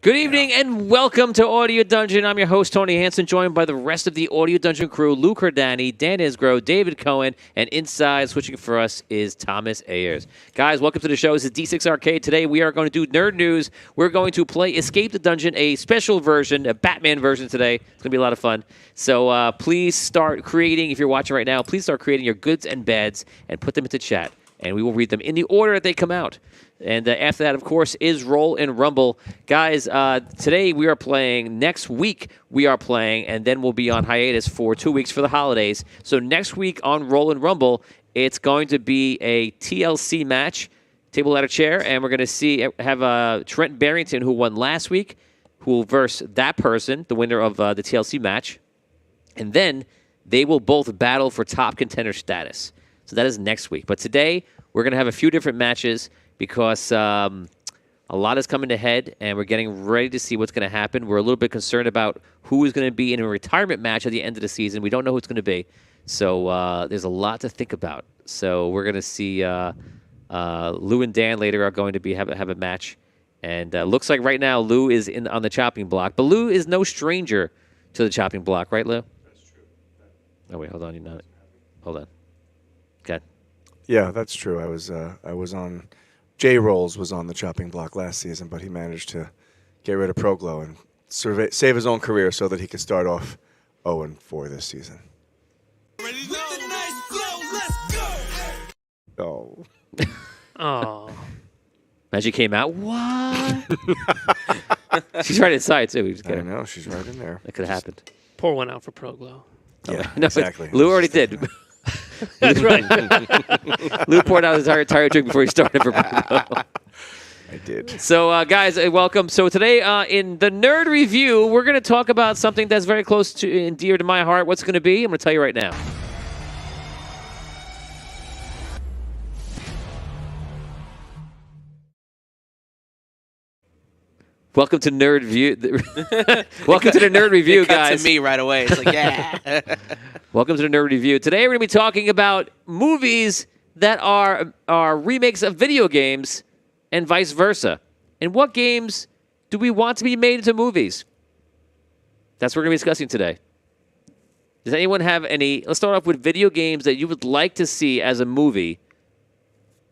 Good evening and welcome to Audio Dungeon. I'm your host, Tony Hanson, joined by the rest of the Audio Dungeon crew, Lou Cordani, Dan Isgro, David Cohen, and inside switching for us is Thomas Ayers. Guys, welcome to the show. This is D6 Arcade. Today we are going to do Nerd News. We're going to play Escape the Dungeon, a special version, a Batman version today. It's going to be a lot of fun. So please start creating, if you're watching right now, please start creating your goods and bads and put them into chat. And we will read them in the order that they come out. And after that, of course, is Roll and Rumble. Guys, today we are playing. Next week we are playing, and then we'll be on hiatus for 2 weeks for the holidays. So next week on Roll and Rumble, it's going to be a TLC match, table, ladder, chair, and we're going to have Trent Barrington, who won last week, who will verse that person, the winner of the TLC match. And then they will both battle for top contender status. So that is next week. But today, we're going to have a few different matches because a lot is coming ahead, and we're getting ready to see what's going to happen. We're a little bit concerned about who is going to be in a retirement match at the end of the season. We don't know who it's going to be. So there's a lot to think about. So we're going to see Lou and Dan later are going to have a match. And looks like right now Lou is on the chopping block. But Lou is no stranger to the chopping block, right, Lou? That's true. Oh, wait, hold on. You're not. Hold on. Okay. Yeah, that's true. I was on J Rolls was on the chopping block last season, but he managed to get rid of Proglo and save his own career so that he could start off 0-4 this season. Oh. Oh. Magic came out. What? She's right inside too. I know, she's right in there. That could have happened. Pour one out for Proglo. Yeah, No, exactly. Lou already did. That's right. Lou poured out his entire drink before he started for Bruno. I did. So, guys, welcome. So today in the Nerd Review, we're going to talk about something that's very close to and dear to my heart. What's going to be? I'm going to tell you right now. Welcome to Nerd View. Welcome to the Nerd Review, guys. To me right away. It's like, yeah. Welcome to the Nerd Review. Today we're going to be talking about movies that are remakes of video games and vice versa. And what games do we want to be made into movies? That's what we're going to be discussing today. Does anyone have any? Let's start off with video games that you would like to see as a movie.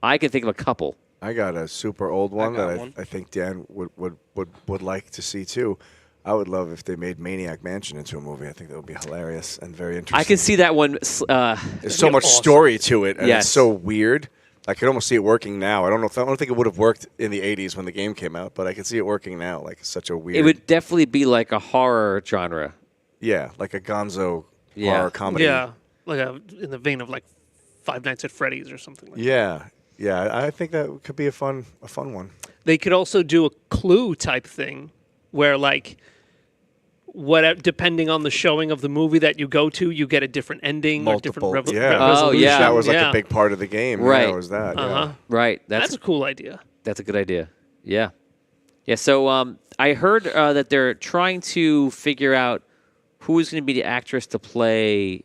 I can think of a couple. I got a super old one got that one. I think Dan would like to see too. I would love if they made Maniac Mansion into a movie. I think that would be hilarious and very interesting. I can see that one. There's so much story to it, and Yes. it's so weird. I could almost see it working now. I don't think it would have worked in the '80s when the game came out, but I can see it working now. Like it's such a weird. It would definitely be like a horror genre. Yeah, like a Gonzo Yeah. horror comedy. Yeah. Like in the vein of like Five Nights at Freddy's or something like that. Yeah. Yeah, I think that could be a fun one. They could also do a Clue type thing where like depending on the showing of the movie that you go to, you get a different ending or different yeah. Oh, resolution. yeah. That was like Yeah. a big part of the game. Right. Yeah, was that. Uh-huh. Right. That's a cool idea. That's a good idea. Yeah. Yeah, so I heard that they're trying to figure out who is going to be the actress to play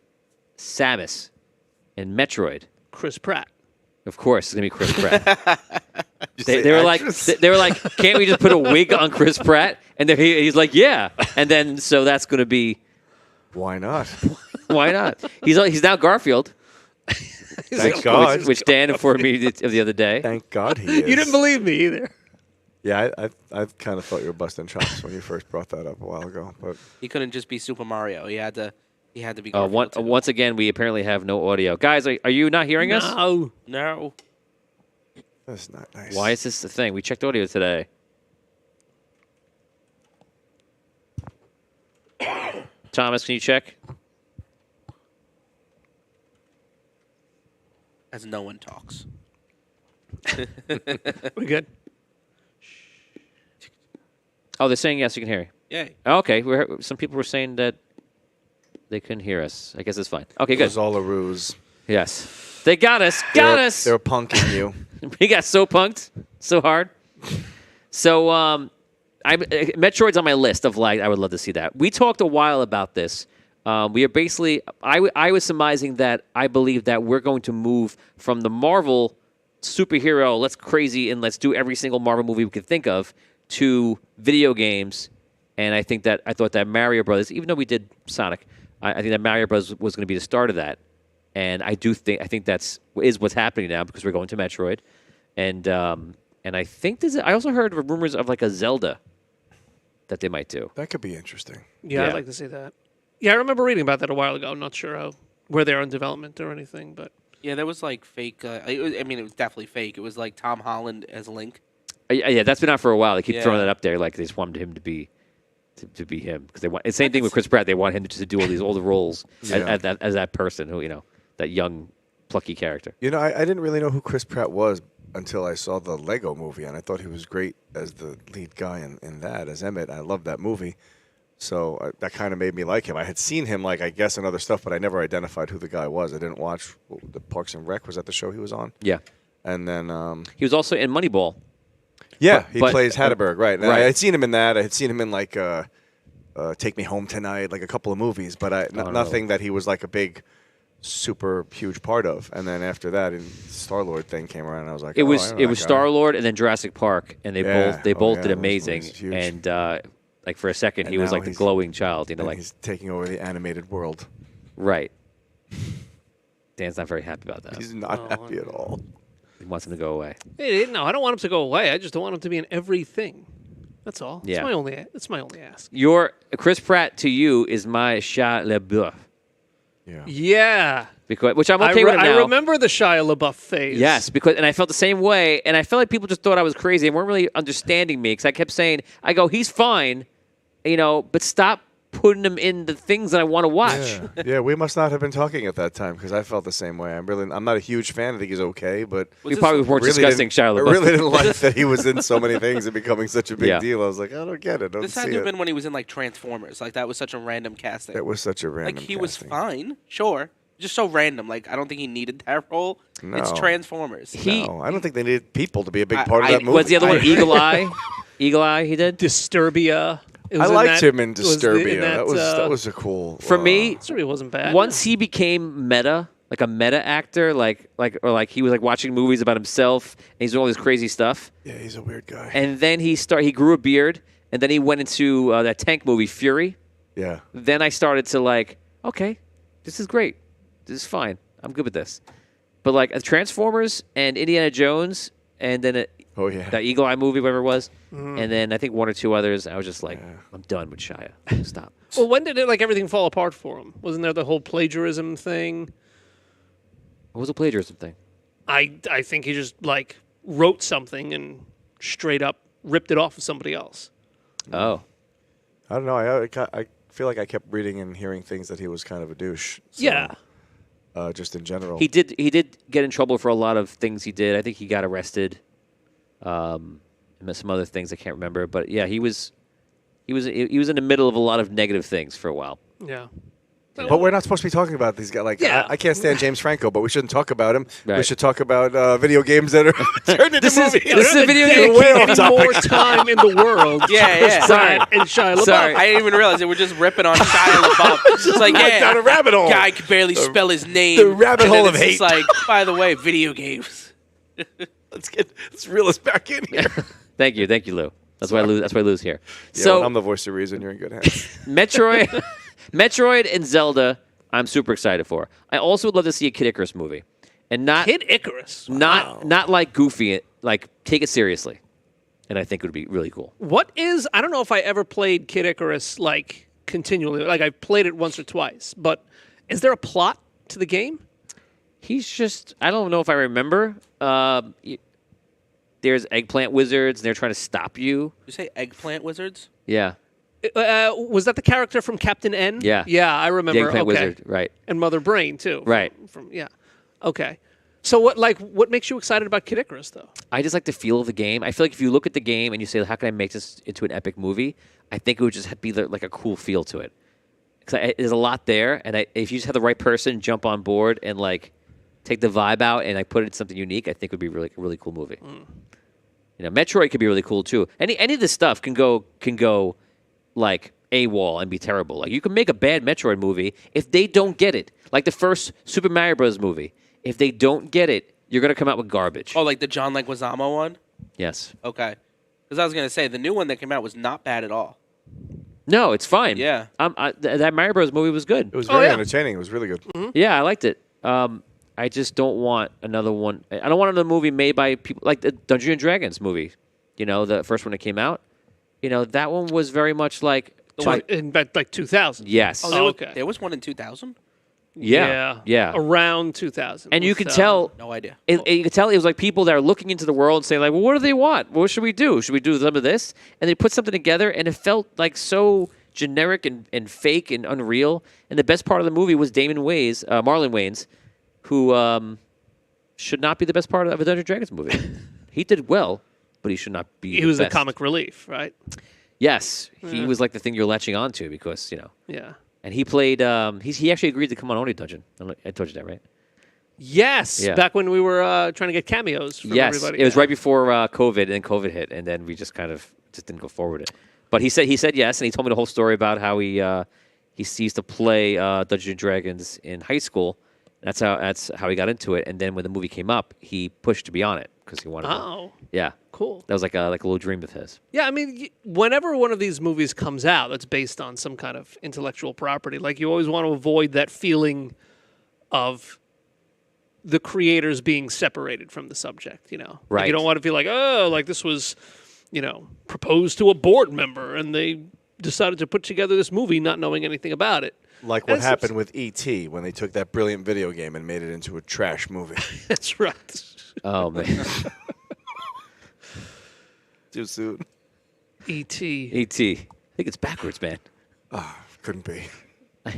Samus in Metroid. Chris Pratt. Of course, it's going to be Chris Pratt. say they were like, actress? they were like, can't we just put a wig on Chris Pratt? And then he's like, yeah. And then so that's going to be, Why not? why not? He's now Garfield. Thank God. Which Dan informed me of the other day. Thank God he is. You didn't believe me either. Yeah, I kind of thought you were busting chops when you first brought that up a while ago. But He couldn't just be Super Mario. He had to be Garfield, too. Once again, we apparently have no audio. Guys, are you not hearing us? No. No. that's not nice. Why is this the thing? We checked audio today. Thomas, can you check? As no one talks. We good? Oh, they're saying yes, you can hear me. Yay. Okay, some people were saying that they couldn't hear us. I guess it's fine. Okay, It good. was all a ruse. Yes. They got us. Got us. They were punking you. We got so punked so hard. So Metroid's on my list of like I would love to see that. We talked a while about this. We are basically I was surmising that I believe that we're going to move from the Marvel superhero, let's crazy and let's do every single Marvel movie we can think of, to video games, and I thought that Mario Brothers, even though we did Sonic, I think that Mario Brothers was going to be the start of that. And I think that's what's happening now because we're going to Metroid, and I think I also heard rumors of like a Zelda that they might do. That could be interesting. Yeah, Yeah. I'd like to see that. Yeah, I remember reading about that a while ago. I'm not sure where they're in development or anything, but Yeah, there was like fake. I mean, it was definitely fake. It was like Tom Holland as Link. Yeah, that's been out for a while. They keep throwing Yeah. that up there, like they just wanted him to be him because they want. It's the same thing with Chris Pratt. They want him to do all the roles Yeah. as that person who that young plucky character. I didn't really know who Chris Pratt was until I saw the Lego movie, and I thought he was great as the lead guy in that, as Emmett. I loved that movie. So that kind of made me like him. I had seen him, I guess, in other stuff, but I never identified who the guy was. I didn't watch the Parks and Rec. Was that the show he was on? Yeah, And then, he was also in Moneyball. yeah, But- he but- plays Hatterberg, right. And right. I had seen him in that. I had seen him in, Take Me Home Tonight, a couple of movies, but nothing that he was, a big, super huge part of. And then after that, Star-Lord thing came around, and I was like, It oh, I was know it that was guy. Star-Lord and then Jurassic Park, and they Yeah. both Oh, both yeah, did those amazing. movies, huge. And for a second, And he was now like the he's- glowing child. And he's taking over the animated world. Right. Dan's not very happy about that. He's not happy at all. He wants him to go away. hey, no, I don't want him to go away. I just don't want him to be in everything. That's all. Yeah. That's my only ask. Your Chris Pratt to you is my Shia LaBeouf, Yeah. Yeah. which I'm okay with him now. I remember the Shia LaBeouf phase. Yes, and I felt the same way, and I felt like people just thought I was crazy and weren't really understanding me because I kept saying, he's fine, but stop putting him in the things that I want to watch. Yeah, we must not have been talking at that time because I felt the same way. I'm not a huge fan. I think he's okay, but We probably weren't really discussing didn't- Shia I LaBeouf. really didn't like that he was in so many things and becoming such a big Yeah. deal. I was like, I don't get it. I don't This see had to have it. been when he was in like Transformers. Like that was such a random casting. It was such a random. Like he was casting. fine, sure, just so random. Like I don't think he needed that role. It's No. Transformers. No, I don't think they needed people to be a big I- part of I- that movie. What's the other one? I- Eagle Eye? Eagle Eye he did? Disturbia. It I was liked him in was Disturbia. that that was a cool. For me, Disturbia wasn't bad. once he became meta, like a meta actor, or he was watching movies about himself and he's doing all this crazy stuff. yeah, he's a weird guy. And then he grew a beard, and then he went into that tank movie Fury. Yeah, Then I started to okay, this is great. This is fine. I'm good with this. But Transformers and Indiana Jones, and then oh yeah. that Eagle Eye movie, whatever it was, and then I think one or two others, I was just like, I'm done with Shia. Stop. Well, when did everything fall apart for him? Wasn't there the whole plagiarism thing? What was the plagiarism thing? I think he just wrote something and straight up ripped it off of somebody else. Oh. I don't know. I feel like I kept reading and hearing things that he was kind of a douche. So, Yeah. Just in general. He did get in trouble for a lot of things he did. I think he got arrested. And some other things I can't remember, but yeah, he was in the middle of a lot of negative things for a while. Yeah. But we're not supposed to be talking about these guys. Yeah. I can't stand James Franco, but we shouldn't talk about him. We Right. should talk about video games that are turned into This is- movies. this is a video Dedicate game. Way off any topic. more time in the world. to Yeah, Chris yeah. Pratt and Shia LaBeouf. Sorry. I didn't even realize they were just ripping on Shia LaBeouf. It's like, Right yeah, down a rabbit hole. guy could barely spell his name. the rabbit And then hole of it's just hate. like, by the way, video games. Let's reel us back in here. Thank you, Lou. That's why Lou's here. Yeah, So when I'm the voice of reason. You're in good hands. Metroid and Zelda, I'm super excited for. I also would love to see a Kid Icarus movie, and not Kid Icarus. not like goofy, take it seriously, and I think it would be really cool. What is? I don't know if I ever played Kid Icarus continually. I've played it once or twice, but is there a plot to the game? He's just, I don't know if I remember. There's eggplant wizards, and they're trying to stop you. You say eggplant wizards? Yeah, Was that the character from Captain N? Yeah. Yeah, I the remember. eggplant okay. wizard, right? And Mother Brain too. Right. Yeah. Okay. So what makes you excited about Kid Icarus though? I just like the feel of the game. I feel like if you look at the game and you say, how can I make this into an epic movie? I think it would just be like a cool feel to it. Because there's a lot there, and if you just have the right person jump on board and take the vibe out and put it in something unique, I think it would be a really cool movie. Metroid could be really cool too. Any of this stuff can go AWOL and be terrible. You can make a bad Metroid movie if they don't get it. Like the first Super Mario Bros. Movie. If they don't get it, you're gonna come out with garbage. Oh, like the John Leguizamo one? Yes. Okay. Because I was gonna say the new one that came out was not bad at all. No, it's fine. Yeah. That Mario Bros. Movie was good. It was Oh, very yeah. entertaining. It was really good. Yeah, I liked it. I just don't want another one. I don't want another movie made by people like the Dungeons and Dragons movie. You know, the first one that came out. You know, that one was very much like. In about like 2000. Yes. Oh, okay. There was one in 2000. Yeah. Around 2000. And you with, can tell. No idea. You could tell it was like people that are looking into the world and saying like, well, what do they want? What should we do? Should we do some of this? And they put something together, and it felt like so generic and fake and unreal. And the best part of the movie was Marlon Wayans, who should not be the best part of a Dungeons and Dragons movie. He did well, but he should not be. He was the the best. comic relief, right? Yes, he was like the thing you're latching onto because Yeah. And he played. He actually agreed to come on Only Dungeon. I told you that, right? Yes. Yeah. Back when we were trying to get cameos from Yes, everybody. it was Yeah. right before COVID, and then COVID hit, and then we just kind of just didn't go forward with it. But he said yes, and he told me the whole story about how he used to play Dungeons and Dragons in high school. That's how he got into it. And then when the movie came up, he pushed to be on it because he wanted. Oh, Yeah, cool. that was like a little dream of his. Yeah, I mean, whenever one of these movies comes out that's based on some kind of intellectual property, like you always want to avoid that feeling of the creators being separated from the subject, Like, Right. you don't want to feel like, oh, like this was, proposed to a board member and they decided to put together this movie not knowing anything about it. Like what That's- happened with E.T. when they took that brilliant video game and made it into a trash movie. That's right. Oh man, Too soon. E.T. E.T. I think it's backwards, man. Couldn't be. I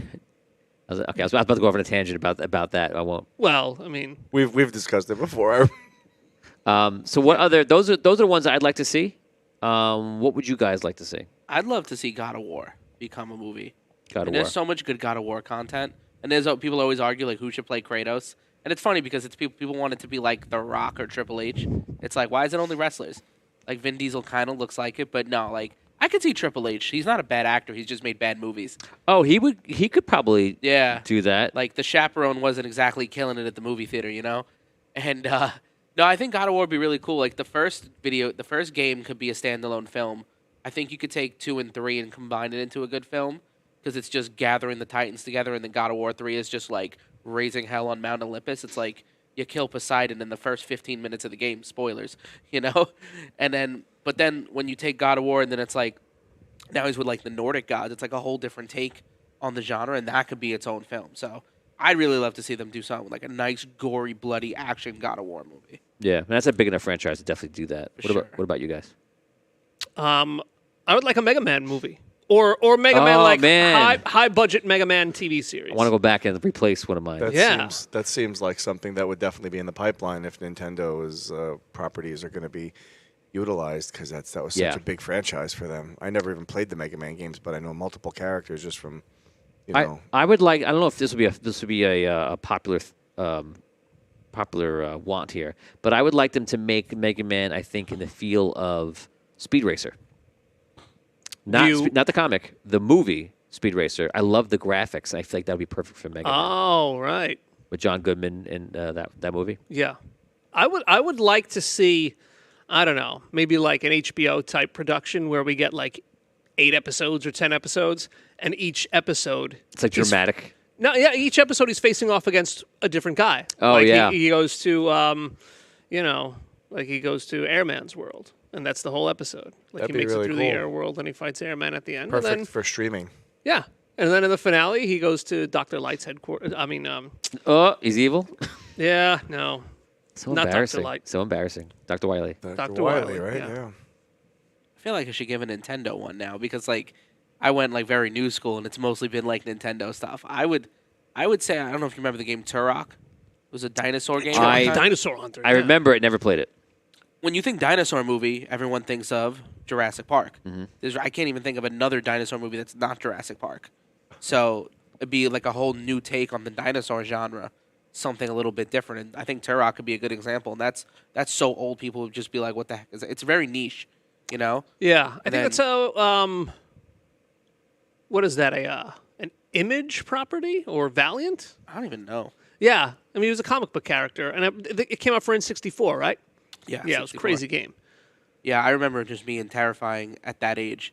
was about to go over on a tangent about that. I won't. Well, I mean, We've discussed it before. So what other? Those are the ones I'd like to see. What would you guys like to see? I'd love to see God of War become a movie. God of And War. there's so much good God of War content. And there's people always argue like who should play Kratos. And it's funny because it's people want it to be like The Rock or Triple H. It's like, why is it only wrestlers? Like Vin Diesel kind of looks like it, but no, like I could see Triple H. He's not a bad actor. He's just made bad movies. Oh, he could probably Yeah. do that. Like The Chaperone wasn't exactly killing it at the movie theater, And no, I think God of War would be really cool. Like the first game could be a standalone film. I think you could take 2 and 3 and combine it into a good film because it's just gathering the Titans together, and then God of War 3 is just like raising hell on Mount Olympus. It's like you kill Poseidon in the first 15 minutes of the game. Spoilers, And then when you take God of War, and then it's like now he's with like the Nordic gods. It's like a whole different take on the genre, and that could be its own film. So I'd really love to see them do something like a nice, gory, bloody action God of War movie. Yeah, and that's a big enough franchise to definitely do that. For sure. What about you guys? I would like a Mega Man movie. Or Mega Man, Oh, like man. high budget Mega Man TV series. I want to go back and replace one of mine. That seems like something that would definitely be in the pipeline if Nintendo's properties are going to be utilized because that was such Yeah. a big franchise for them. I never even played the Mega Man games, but I know multiple characters just from, I would like. I don't know if this would be a popular want here, but I would like them to make Mega Man. I think in the feel of Speed Racer, not the comic, the movie Speed Racer. I love the graphics. And I feel like that would be perfect for Mega Man Oh, right. with John Goodman in that movie. Yeah. I would like to see, I don't know, maybe like an HBO type production where we get like 8 episodes or 10 episodes, and each episode It's like he's- dramatic. No, yeah, each episode he's facing off against a different guy. Oh, like yeah. he goes to like he goes to Airman's world, and that's the whole episode. Like That'd he be makes really it through the cool. air world, and he fights Airman at the end. perfect And then, for streaming. yeah, and then in the finale, he goes to Dr. Light's headquarters. I mean, Oh, he's evil. yeah, no, So Not Dr. embarrassing. Light. So embarrassing. Dr. Wily. Dr. Wily, Wily, right? yeah. I feel like I should give a Nintendo one now because like I went like very new school and it's mostly been like Nintendo stuff. I would say I don't know if you remember the game Turok. It was a dinosaur game. Dinosaur Hunter. I yeah. remember it. Never played it. When you think dinosaur movie, everyone thinks of Jurassic Park. I can't even think of another dinosaur movie that's not Jurassic Park. So it'd be like a whole new take on the dinosaur genre, something a little bit different. And I think Turok could be a good example. And that's so old people would just be like, "What the heck is that?" It's very niche, Yeah, I think then- that's how. What is that? An Image property or Valiant? I don't even know. Yeah, I mean, he was a comic book character, and it came out for N64, right? Yeah, Yeah, it was a 64. crazy game. Yeah, I remember it just being terrifying at that age.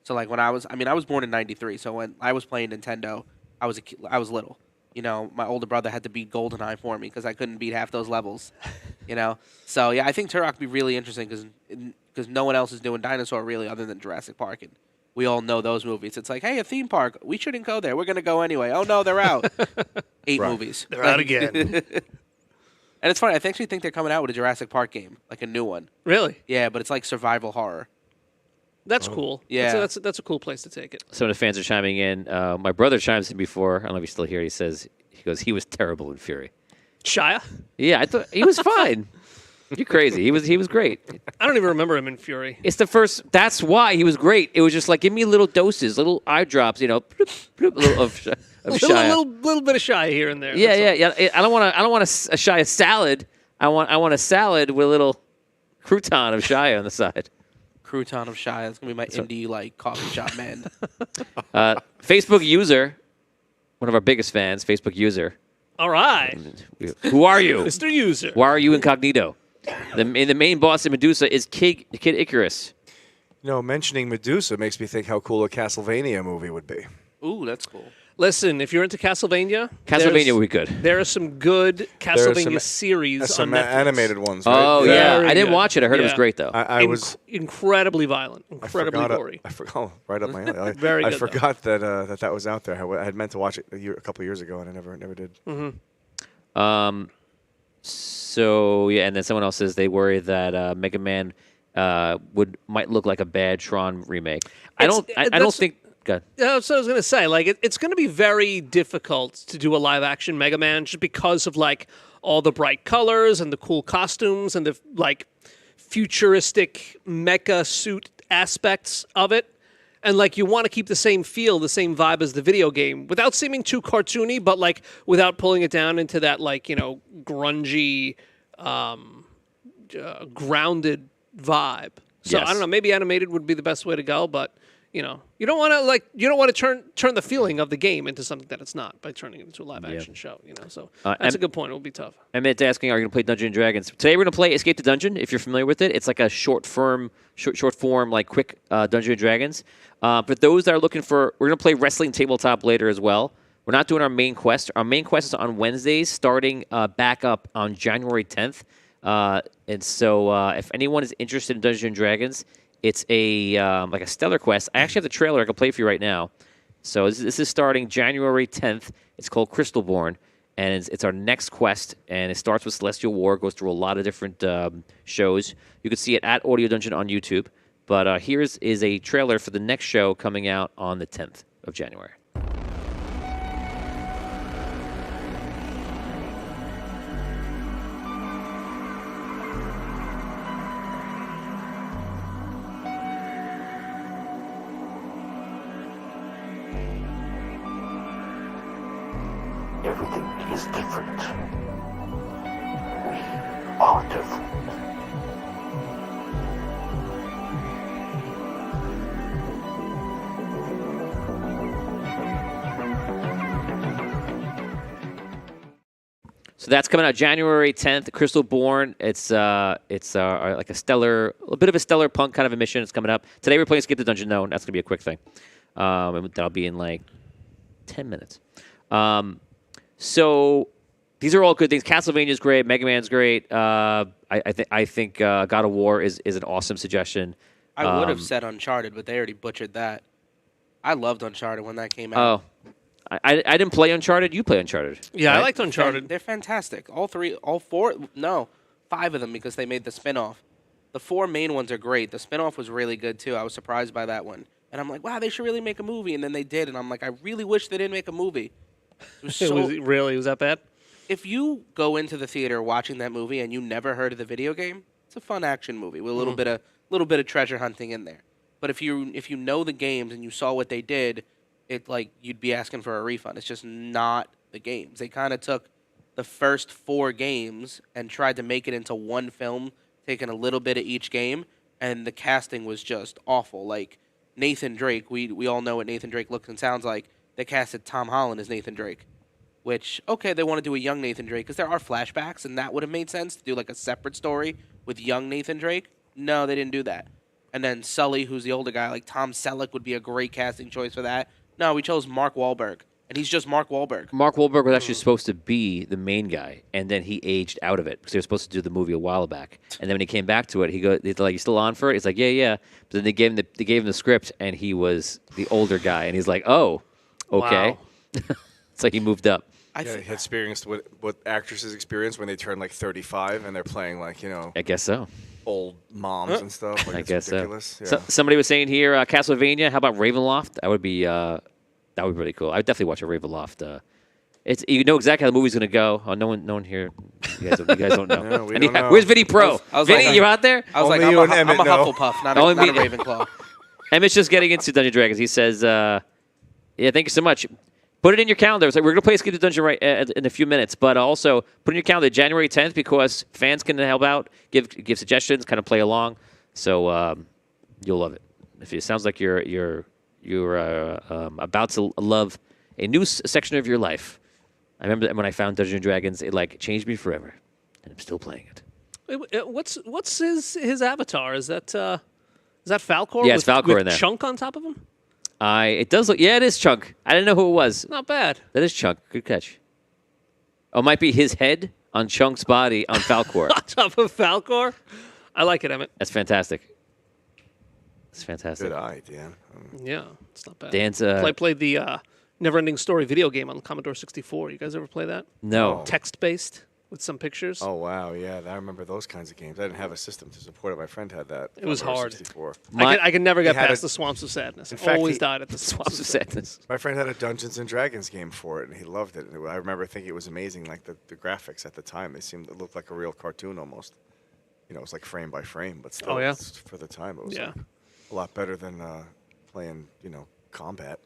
So like when I was born in '93. So when I was playing Nintendo, I was little. You know, my older brother had to beat GoldenEye for me because I couldn't beat half those levels. You know, so yeah, I think Turok would be really interesting because no one else is doing dinosaur really other than Jurassic Park, and we all know those movies. It's like, hey, a theme park, we shouldn't go there. We're gonna go anyway. Oh no, they're out. 8 movies. They're out again. And it's funny. I actually think they're coming out with a Jurassic Park game, like a new one. Really? Yeah, but it's like survival horror. That's cool. Yeah. That's a cool place to take it. Some of the fans are chiming in. My brother chimes in before. I don't know if he's still here. He goes, he was terrible in Fury. Shia? Yeah, I thought he was fine. You're crazy. He was great. I don't even remember him in Fury. It's the first. That's why he was great. It was just like, give me little doses, little eye drops, bloop, bloop, little of Shia. little bit of Shia here and there. Yeah. I don't want a Shia salad. I want a salad with a little crouton of Shia on the side. Crouton of Shia. It's gonna be my indie like coffee shop man. Facebook user, one of our biggest fans, Facebook user. All right. Who are you? Mr. User. Why are you incognito? The main boss of Medusa is Kid Icarus. You know, mentioning Medusa makes me think how cool a Castlevania movie would be. Ooh, that's cool. Listen, if you're into Castlevania, Castlevania would be good. There are some good Castlevania series Some on Netflix. animated ones. Right? Oh, yeah. Very I didn't good. watch it. I heard it was Yeah. great, though. I was incredibly violent, incredibly gory. I forgot. Oh, right up my alley. Very I good, though. forgot that was out there. I had meant to watch it a couple of years ago, and I never did. So, yeah, and then someone else says they worry that Mega Man might look like a bad Tron remake. I don't think... Go ahead. Yeah, that's what I was going to say. Like, it's going to be very difficult to do a live-action Mega Man just because of, like, all the bright colors and the cool costumes and the, like, futuristic mecha suit aspects of it. And, like, you want to keep the same feel, the same vibe as the video game without seeming too cartoony, but, like, without pulling it down into that, like, grungy, grounded vibe. So, Yes. I don't know. Maybe animated would be the best way to go, but... you don't want to turn the feeling of the game into something that it's not by turning it into a live action show. So that's a good point. It will be tough. Emmett's asking, are you going to play Dungeons and Dragons? Today we're going to play Escape the Dungeon. If you're familiar with it, it's like a short form, like quick Dungeons and Dragons. For those that are looking for, we're going to play Wrestling Tabletop later as well. We're not doing our main quest. Our main quest is on Wednesdays, starting back up on January 10th. And so if anyone is interested in Dungeons and Dragons, it's like a stellar quest. I actually have the trailer I can play for you right now. So this is starting January 10th. It's called Crystalborn, and it's our next quest. And it starts with Celestial War, goes through a lot of different shows. You can see it at Audio Dungeon on YouTube. But here is a trailer for the next show coming out on the 10th of January. Everything is different. We are different. So that's coming out January 10th. Crystalborn. It's like a bit of a stellar punk kind of a mission. It's coming up today. We're playing Escape the Dungeon though, and that's gonna be a quick thing. And that'll be in like 10 minutes. So these are all good things. Castlevania's great. Mega Man's great. I think God of War is an awesome suggestion. I would have said Uncharted, but they already butchered that. I loved Uncharted when that came out. Oh, I didn't play Uncharted. You play Uncharted. Yeah, right? I liked Uncharted. They're fantastic. All 5 of them because they made the spin-off. The 4 main ones are great. The spin-off was really good too. I was surprised by that one. And I'm like, wow, they should really make a movie. And then they did. And I'm like, I really wish they didn't make a movie. It was so... was that bad? If you go into the theater watching that movie and you never heard of the video game, it's a fun action movie with a little bit of treasure hunting in there. But if you know the games and you saw what they did, it like you'd be asking for a refund. It's just not the games. They kind of took the first 4 games and tried to make it into one film, taking a little bit of each game, and the casting was just awful. Like Nathan Drake, we all know what Nathan Drake looks and sounds like. They casted Tom Holland as Nathan Drake, which, okay, they want to do a young Nathan Drake because there are flashbacks, and that would have made sense to do like a separate story with young Nathan Drake. no, they didn't do that. And then Sully, who's the older guy, like Tom Selleck would be a great casting choice for that. No, we chose Mark Wahlberg, and he's just Mark Wahlberg. Mark Wahlberg was actually supposed to be the main guy, and then he aged out of it because they were supposed to do the movie a while back. And then when he came back to it, he's like, "You still on for it?" He's like, "Yeah, yeah." But then they gave him the script, and he was the older guy, and he's like, "Oh, okay." Wow. So he moved up. I Yeah, think he experienced what actresses experience when they turn like 35 and they're playing like I guess so. old moms and stuff. Like, I it's guess ridiculous. so. Yeah. Somebody was saying here, Castlevania. How about Ravenloft? That would be really cool. I'd definitely watch a Ravenloft. It's you know exactly how the movie's gonna go. Oh, no one here. You guys don't know. No, we don't know. Where's Vinny Pro? I was Vinny, like- you out there? I was like, Only I'm you a, and I'm a Emmett know. Hufflepuff, not Only a me- Ravenclaw. Emmett's just getting into Dungeons & Dragons. He says, "Yeah, thank you so much. Put it in your calendar. It's like we're gonna play Escape the Dungeon right in a few minutes, but also put in your calendar January 10th because fans can help out, give suggestions, kind of play along. So you'll love it. If it sounds like you're about to love a new section of your life. I remember that when I found Dungeons & Dragons, it like changed me forever, and I'm still playing it. What's his avatar? Is that Falcor? Yeah, it's with, Falcor with in there. Chunk on top of him. It does look. Yeah, it is Chunk. I didn't know who it was. Not bad. That is Chunk. Good catch. Oh, it might be his head on Chunk's body on Falcor. On top of Falcor. I like it, Emmett. That's fantastic. That's fantastic. Good eye, Dan. Yeah, it's not bad. Dan's Played the Neverending Story video game on Commodore 64. You guys ever play that? no. Text-based with some pictures. Oh wow, yeah, I remember those kinds of games. I didn't have a system to support it. My friend had that. It was Commodore hard. 64. I could never get he had past a- the Swamps of Sadness. In I fact, always he- died at the Swamps of Sadness. My friend had a Dungeons and Dragons game for it, and he loved it. And I remember thinking it was amazing. Like the graphics at the time, it looked like a real cartoon almost. You know, it was like frame by frame, but still, Oh, yeah? for the time, it was Yeah. like, a lot better than playing, combat.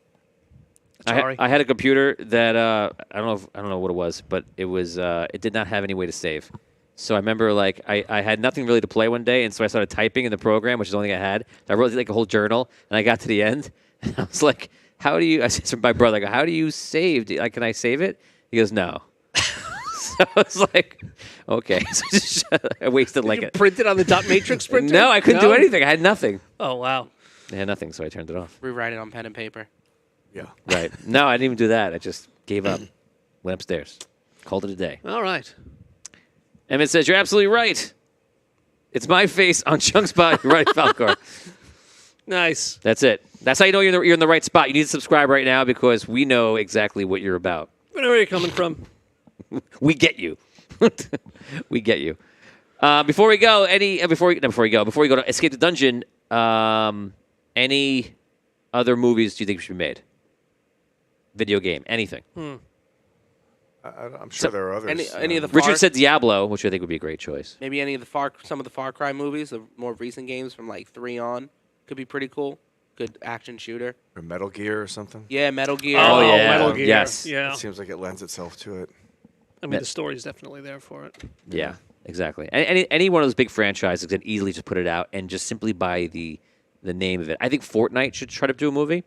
Atari. I had a computer that I don't know what it was, but it did not have any way to save. So I remember like I had nothing really to play one day, and so I started typing in the program, which is the only thing I had. I wrote like a whole journal, and I got to the end, and I was like, "How do you?" I said to my brother, I go, "How do you save? Like, can I save it?" He goes, "No." So I was like, "Okay." So I wasted like you a print it on the dot matrix printer? No, I couldn't do anything. I had nothing. Oh wow. I had nothing, so I turned it off. Rewrite it on pen and paper. Yeah. Right. No, I didn't even do that. I just gave up. Went upstairs. Called it a day. All right. Emmett says, "You're absolutely right. It's my face on Chunk's body." Right, Falcor. Nice. That's it. That's how you know you're in the right spot. You need to subscribe right now because we know exactly what you're about. Where are you coming from? We get you. We get you. Before we go to Escape the Dungeon, any other movies do you think should be made? Video game, anything. I'm sure there are others. Any of the Richard Far- said Diablo, which I think would be a great choice. maybe any of some of the Far Cry movies, the more recent games from like 3 on, could be pretty cool. Good action shooter. or Metal Gear or something. Yeah, Metal Gear. Oh, yeah. Metal Gear. Yes. Yeah. It seems like it lends itself to it. I mean, the story's definitely there for it. Yeah, exactly. Any one of those big franchises can easily just put it out and just simply by the name of it. I think Fortnite should try to do a movie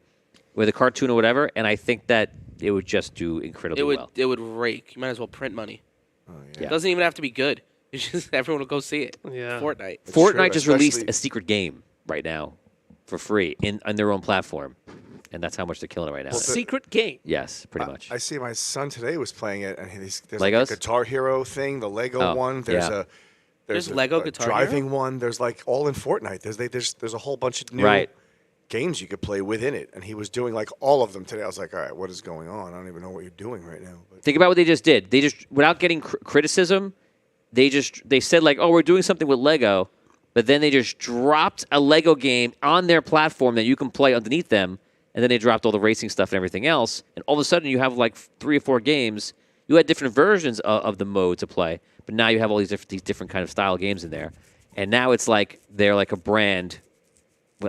with a cartoon or whatever, and I think that it would just do incredibly well. It would rake. You might as well print money. Yeah. It doesn't even have to be good. It's just everyone will go see it. Yeah. Fortnite. It's Fortnite true, just released especially- a secret game right now for free on their own platform, and that's how much they're killing it right now. Secret game. Yes, pretty much. I see my son today was playing it, and there's Legos? like a Guitar Hero thing, the Lego Oh, one. There's yeah. There's a Lego Guitar driving one. There's like all in Fortnite. There's a whole bunch of new Right. games you could play within it, and he was doing like all of them today. I was like, all right, what is going on? I don't even know what you're doing right now. But Think about what they just did. They just, without getting criticism, they said like, "Oh, we're doing something with Lego," but then they just dropped a Lego game on their platform that you can play underneath them, and then they dropped all the racing stuff and everything else, and all of a sudden you have like 3 or 4 games. You had different versions of the mode to play, but now you have all these different kind of style games in there, and now it's like they're like a brand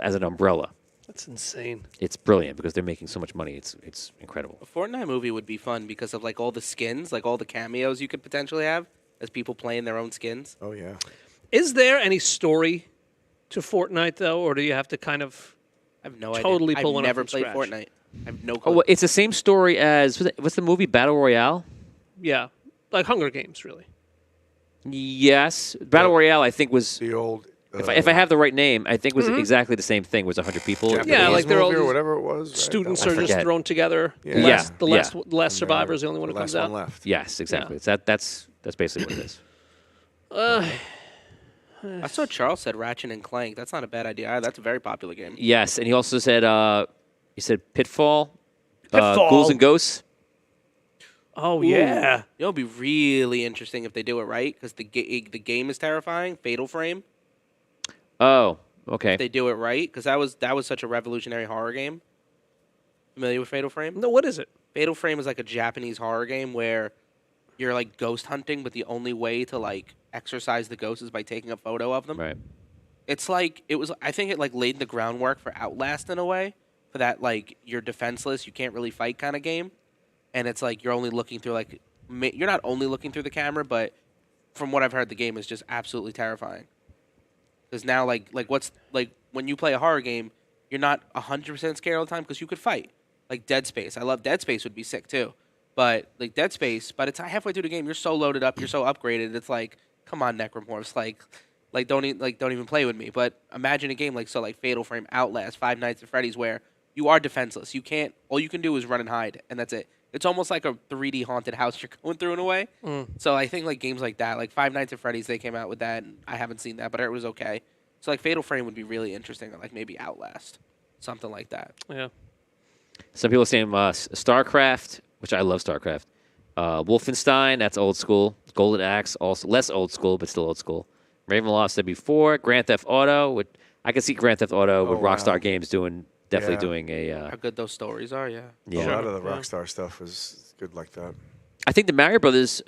as an umbrella. That's insane. It's brilliant because they're making so much money. It's incredible. A Fortnite movie would be fun because of like all the skins, like all the cameos you could potentially have as people playing their own skins. oh yeah, Is there any story to Fortnite though, or do you have to kind of? I have no Totally idea. pull I've one up never from played scratch. Fortnite. I have no Oh, clue. well, it's the same story as what's the movie Battle Royale? Yeah, like Hunger Games, really. Yes, Battle Royale I think was the old If I have the right name, I think it was exactly the same thing. It was 100 people. Japanese Yeah, like they're all movie or these whatever it was. Right? students That are was- just forget. thrown together. Yeah. The last Yeah. last survivor is the only one the who comes last out. one left. Yes, exactly. It's that's basically what it is. I saw Charles said Ratchet and Clank. That's not a bad idea. Either. That's a very popular game. Yes, and he also said he said Pitfall, Pitfall. Ghouls and Ghosts. Oh yeah. It'll be really interesting if they do it right because the game is terrifying. Fatal Frame. Oh, okay. If they do it right because that was such a revolutionary horror game. Familiar with Fatal Frame? No, what is it? Fatal Frame is like a Japanese horror game where you're like ghost hunting, but the only way to like exorcise the ghosts is by taking a photo of them. Right. It's like it was. I think it like laid the groundwork for Outlast in a way, for that like you're defenseless, you can't really fight kind of game, and it's like you're only looking through like you're not only looking through the camera, but from what I've heard, the game is just absolutely terrifying. Because now like what's like when you play a horror game, you're not 100% scared all the time because you could fight. Like Dead Space, I love Dead Space would be sick too, but like Dead Space, by the time halfway through the game, you're so loaded up, you're so upgraded. It's like, come on, Necromorphs, like don't even play with me. But imagine a game like Fatal Frame, Outlast, Five Nights at Freddy's, where you are defenseless. You can't. All you can do is run and hide, and that's it. It's almost like a 3D haunted house you're going through in a way. So I think like games like that, like Five Nights at Freddy's, they came out with that. And I haven't seen that, but it was okay. So like Fatal Frame would be really interesting, or like maybe Outlast, something like that. Yeah. Some people are saying StarCraft, which I love StarCraft. Wolfenstein, that's old school. Golden Axe, also less old school, but still old school. Ravenloft said before. Grand Theft Auto, which I can see Grand Theft Auto with wow. Rockstar Games definitely Yeah. doing a. How good those stories are, yeah. Yeah. A lot of the Rockstar stuff is good like that. I think the Mario Brothers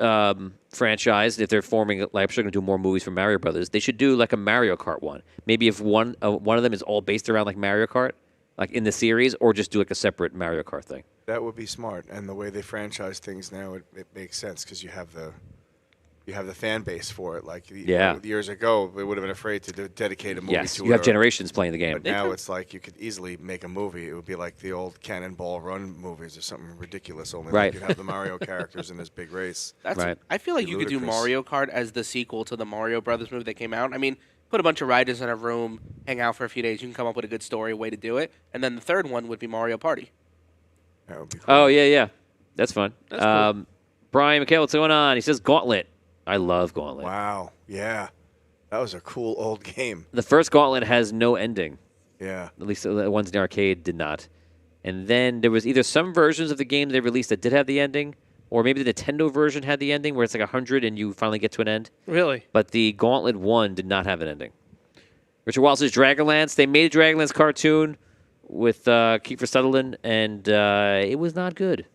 franchise, if they're forming, like, I'm sure going to do more movies for Mario Brothers, they should do like a Mario Kart one. Maybe if one of them is all based around like Mario Kart, like in the series, or just do like a separate Mario Kart thing. That would be smart. And the way they franchise things now, it makes sense because you have the fan base for it. Like years ago, they would have been afraid to dedicate a movie Yes, to you it. have generations playing the game. But now it's like you could easily make a movie. It would be like the old Cannonball Run movies or something ridiculous. Only Right. you could have the Mario characters in this big race. That's Right. I feel like Be you could do ludicrous. Mario Kart as the sequel to the Mario Brothers movie that came out. I mean, put a bunch of riders in a room, hang out for a few days. You can come up with a good story, a way to do it. And then the third one would be Mario Party. That would be cool. Oh yeah, that's fun. That's cool. Brian McHale, what's going on? He says Gauntlet. I love Gauntlet. Wow. Yeah. That was a cool old game. The first Gauntlet has no ending. Yeah. At least the ones in the arcade did not. And then there was either some versions of the game they released that did have the ending, or maybe the Nintendo version had the ending where it's like 100 and you finally get to an end. Really? But the Gauntlet 1 did not have an ending. Richard Wallace says Dragonlance. They made a Dragonlance cartoon with Kiefer Sutherland, and it was not good.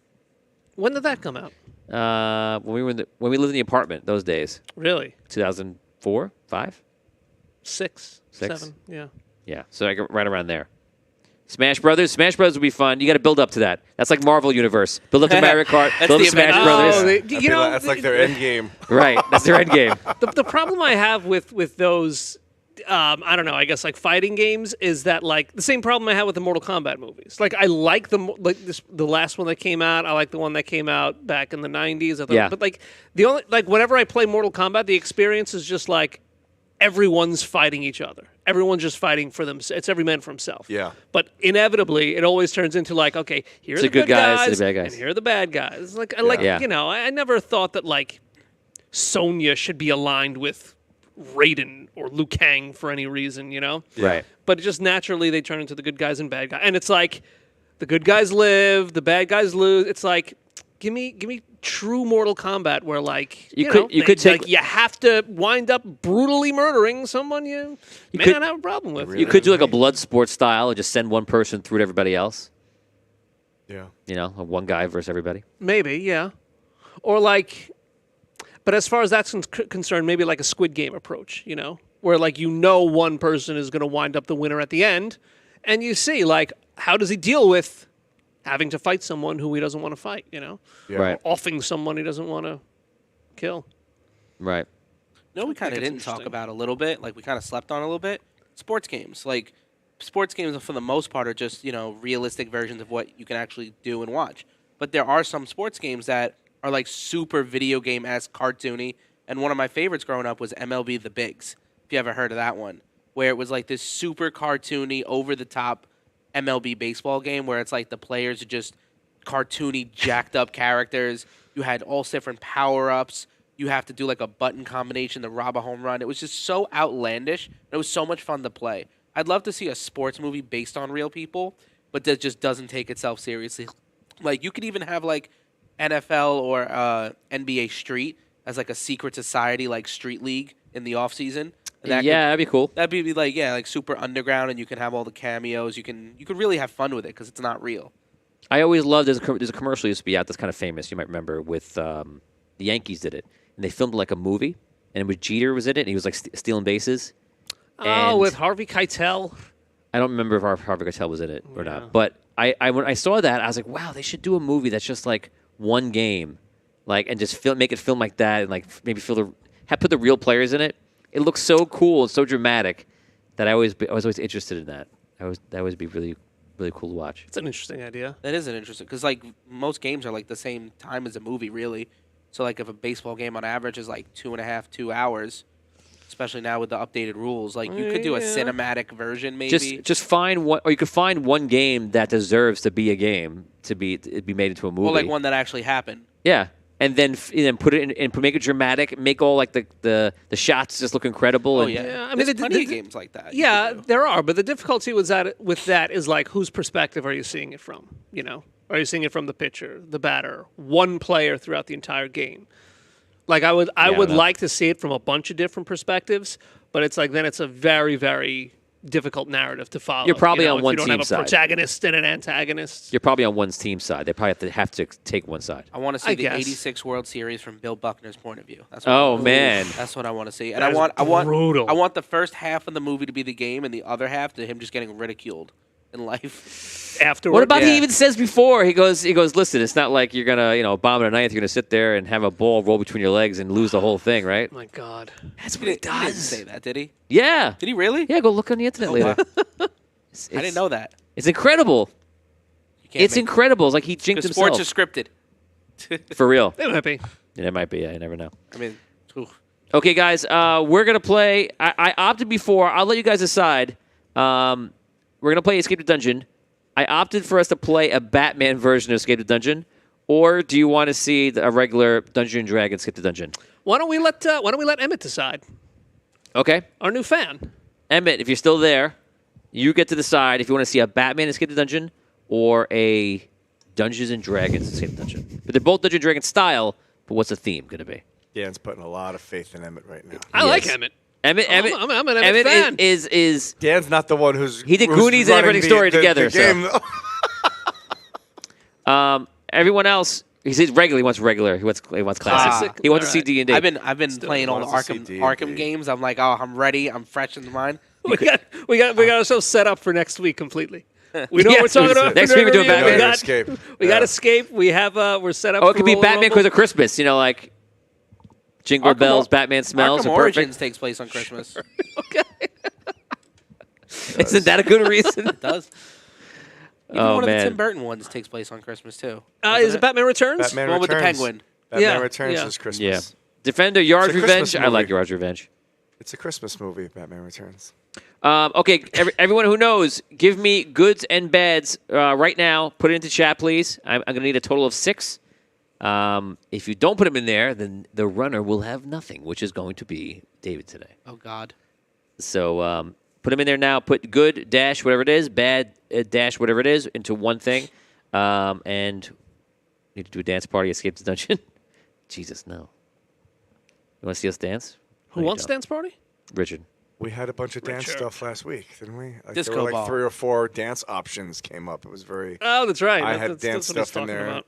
When did that come out? When we lived in the apartment those days, Really? 2004, 5, Six. 7. Yeah. yeah. So I go right around there. Smash Brothers would be fun. You got to build up to that. That's like Marvel Universe. Build up to Mario Kart. That's Build up the Smash Avengers. Brothers. Oh, That'd be that's like their end game. Right. That's their end game. the problem I have with those, I don't know, I guess like fighting games is that like the same problem I had with the Mortal Kombat movies. Like I like the last one that came out. I like the one that came out back in the 90s. I thought, Yeah. But like the only like whenever I play Mortal Kombat, the experience is just like everyone's fighting each other. Everyone's just fighting for them. It's every man for himself. Yeah. But inevitably, it always turns into like, okay, here are It's the the good guys and guys, the bad guys. and here are the bad guys. Like, Yeah. you know, I never thought that like Sonya should be aligned with Raiden or Liu Kang for any reason, you know? Right. But just naturally, they turn into the good guys and bad guys, and it's like the good guys live, the bad guys lose. It's like give me true Mortal Kombat where like you could take- like, you have to wind up brutally murdering someone you may could- not have a problem with. You could do like a blood sport style and just send one person through to everybody else. Yeah. You know, one guy versus everybody. Maybe, yeah. Or like, but as far as that's concerned, maybe like a Squid Game approach, you know, where like one person is going to wind up the winner at the end, and you see like how does he deal with having to fight someone who he doesn't want to fight, you know, Yeah. Right. offing someone he doesn't want to kill. Right. No, we kind of it's didn't talk interesting. about a little bit, like we kind of slept on a little bit. Sports games, like sports games, for the most part, are just realistic versions of what you can actually do and watch. But there are some sports games that are like super video game-esque, cartoony. And one of my favorites growing up was MLB The Bigs. If you ever heard of that one, where it was like this super cartoony, over the top MLB baseball game where it's like the players are just cartoony, jacked up characters. You had all different power ups. You have to do like a button combination to rob a home run. It was just so outlandish. It was so much fun to play. I'd love to see a sports movie based on real people, but that just doesn't take itself seriously. Like you could even have like NFL or NBA Street as like a secret society, like Street League in the off season. That'd be cool. That'd be like like super underground, and you can have all the cameos. You could really have fun with it because it's not real. I always loved there's a commercial used to be out that's kind of famous. You might remember with the Yankees did it, and they filmed like a movie, and it was Jeter was in it, and he was like stealing bases. Oh, And with Harvey Keitel. I don't remember if Harvey Keitel was in it or not, but I when I saw that I was like, wow, they should do a movie that's just like one game, like and just make it film like that, and like maybe put the real players in it. It looks so cool and so dramatic that I was always interested in that. That would be really really cool to watch. It's an interesting idea. That is an interesting because like most games are like the same time as a movie, really. So like if a baseball game on average is like 2 hours, especially now with the updated rules, like you could do a cinematic version maybe. Just find one, or you could find one game that deserves to be a game to be made into a movie. Or like one that actually happened. Yeah, and then put it in and make it dramatic. Make all like the shots just look incredible. Oh and, yeah, I mean, there's plenty of games like that. you Yeah, could do. there are, but the difficulty with that is like whose perspective are you seeing it from? You know, are you seeing it from the pitcher, the batter, one player throughout the entire game? Like I would don't know. like to see it from a bunch of different perspectives, but it's like then it's a very very difficult narrative to follow. You're probably you know, on one if you don't team have a side. protagonist and an antagonist. You're probably on one's team side. They probably have to take one side. I want to see I the guess. '86 World Series from Bill Buckner's point of view. That's what Oh, I wanna see. man. That's what I want to see. And That is brutal. I want the first half of the movie to be the game, and the other half to him just getting ridiculed in life. Afterward, What about Yeah. he even says before he goes? Listen, it's not like you're gonna bomb in a ninth. You're gonna sit there and have a ball roll between your legs and lose the whole thing, right? Oh my God, That's He didn't say that, did he? Yeah. Did he really? Yeah, go look on the internet later. It's- I didn't know that. It's incredible. You can't It's make- incredible. It's like he jinxed Because himself. sports are scripted. For real. it might be. Yeah, it might be. Yeah, you never know. I mean, oof. Okay, guys, we're going to play. I opted before. I'll let you guys decide. We're going to play Escape the Dungeon. I opted for us to play a Batman version of Escape the Dungeon. Or do you want to see a regular Dungeons and Dragons Escape the Dungeon? Why don't we let Emmett decide? Okay. Our new fan. Emmett, if you're still there, you get to decide if you want to see a Batman Escape the Dungeon or a Dungeons and Dragons Escape the Dungeon. But they're both Dungeons and Dragons style, but what's the theme going to be? Dan's putting a lot of faith in Emmett right now. I like Yes. Emmett. Emmett, I'm an Emmett fan. is Dan's not the one who's He did who's Goonies and running Everything Story together, The so. game, though. everyone else. He says regular. He wants regular. He wants classic. Classic? He wants to All see right. D&D. I've been playing all the wants to see Arkham D&D. games. I'm like, oh, I'm ready. I'm fresh in mind. We got ourselves set up for next week completely. We know what we're talking about. Next for week we're doing review. Batman. We got Escape. We got Yeah. Escape. We have we're set up. Oh, it for could be Royal Batman Rumble. because of Christmas. like Jingle Arkham Bells, Or- Batman smells. Arkham are perfect. Origins takes place on Christmas. Isn't that a good reason? It does. Even Oh, one of the man. Tim Burton ones takes place on Christmas too. Is it Batman Returns? Batman The one with the Returns. penguin. Batman Yeah, Returns yeah. is Christmas. Yeah. Defender, Yard's It's a Christmas Revenge. I like movie. Yard's Revenge. It's a Christmas movie, Batman Returns. Okay, everyone who knows, give me goods and bads right now. Put it into chat, please. I'm going to need a total of 6. If you don't put them in there, then the runner will have nothing, which is going to be David today. Oh God. So put them in there now. Put good dash whatever it is, bad dash whatever it is into one thing, and need to do a dance party. Escape the dungeon. Jesus, no. You want to see us dance? Who No, you wants don't. dance party? Richard. We had a bunch of dance Richard. stuff last week, didn't we? Like, Disco there were like ball. 3 or 4 dance options came up. It was very. Oh, that's right. I That- had that's, dance that's what he's stuff in talking there. about.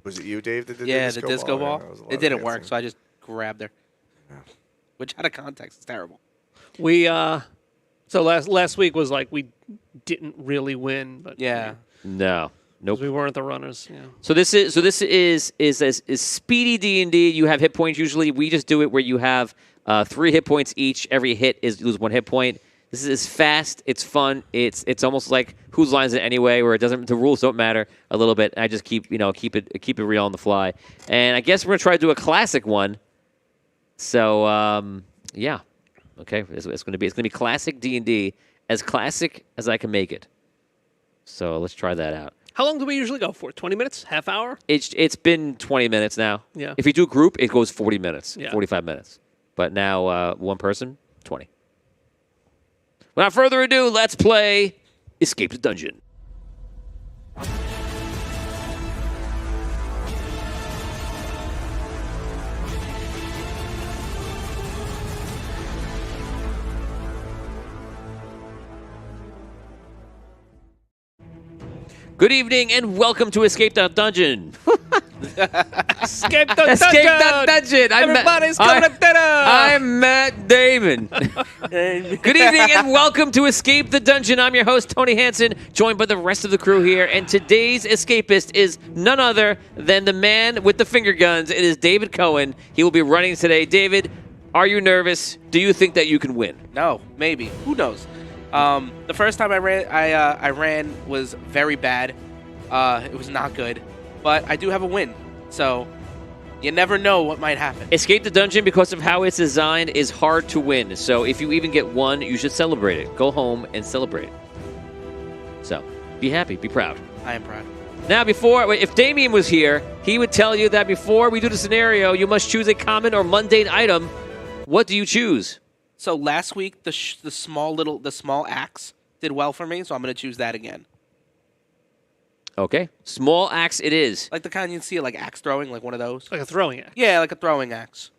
Was it you, Dave, that did Yeah, the the disco ball. Yeah, that was a lot It of didn't work, dancing. so I just grabbed her. Which out of context is terrible. We so last week was like we didn't really win, but Yeah. No. Nope. we weren't the runners. Yeah. So this is speedy D&D. You have hit points usually. We just do it where you have 3 hit points each. Every hit is you lose 1 hit point. This is fast. It's fun. It's almost like Whose Line Is It Anyway, where it doesn't the rules don't matter a little bit. I just keep it real on the fly. And I guess we're gonna try to do a classic one. So yeah. Okay, it's going to be classic D&D, as classic as I can make it. So let's try that out. How long do we usually go for? 20 minutes? Half hour? It's been 20 minutes now. Yeah. If you do group, it goes 40 minutes, Yeah. 45 minutes. But now one person, 20. Without further ado, let's play Escape the Dungeon. Good evening and welcome to Escape the Dungeon. Escape the Escape the Dungeon. Everybody's coming to dinner. I'm Matt Damon. Good evening and welcome to Escape the Dungeon. I'm your host, Tony Hansen, joined by the rest of the crew here. And today's escapist is none other than the man with the finger guns. It is David Cohen. He will be running today. David, are you nervous? Do you think that you can win? No, maybe. Who knows? The first time I ran was very bad. It was not good, but I do have a win. So you never know what might happen. Escape the Dungeon, because of how it's designed, is hard to win. So if you even get one, you should celebrate it. Go home and celebrate it. So be happy, be proud. I am proud. Now, if Damien was here, he would tell you that before we do the scenario, you must choose a common or mundane item. What do you choose? So last week the small axe did well for me, so I'm gonna choose that again. Okay, small axe it is. Like the kind you see, like axe throwing, like one of those. Like a throwing axe. Yeah, like a throwing axe.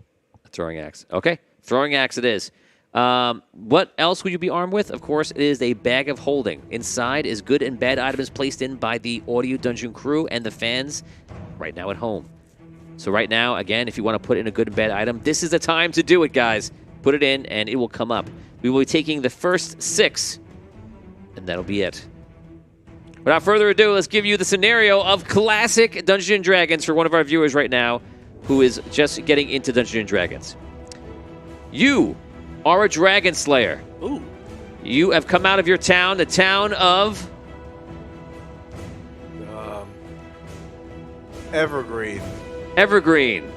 A throwing axe. Okay, throwing axe it is. What else would you be armed with? Of course, it is a bag of holding. Inside is good and bad items placed in by the Audio Dungeon crew and the fans right now at home. So right now, again, if you want to put in a good and bad item, this is the time to do it, guys. Put it in, and it will come up. We will be taking the first 6, and that'll be it. Without further ado, let's give you the scenario of classic Dungeons & Dragons for one of our viewers right now who is just getting into Dungeons & Dragons. You are a dragon slayer. Ooh. You have come out of your town, the town of... Evergreen. Evergreen.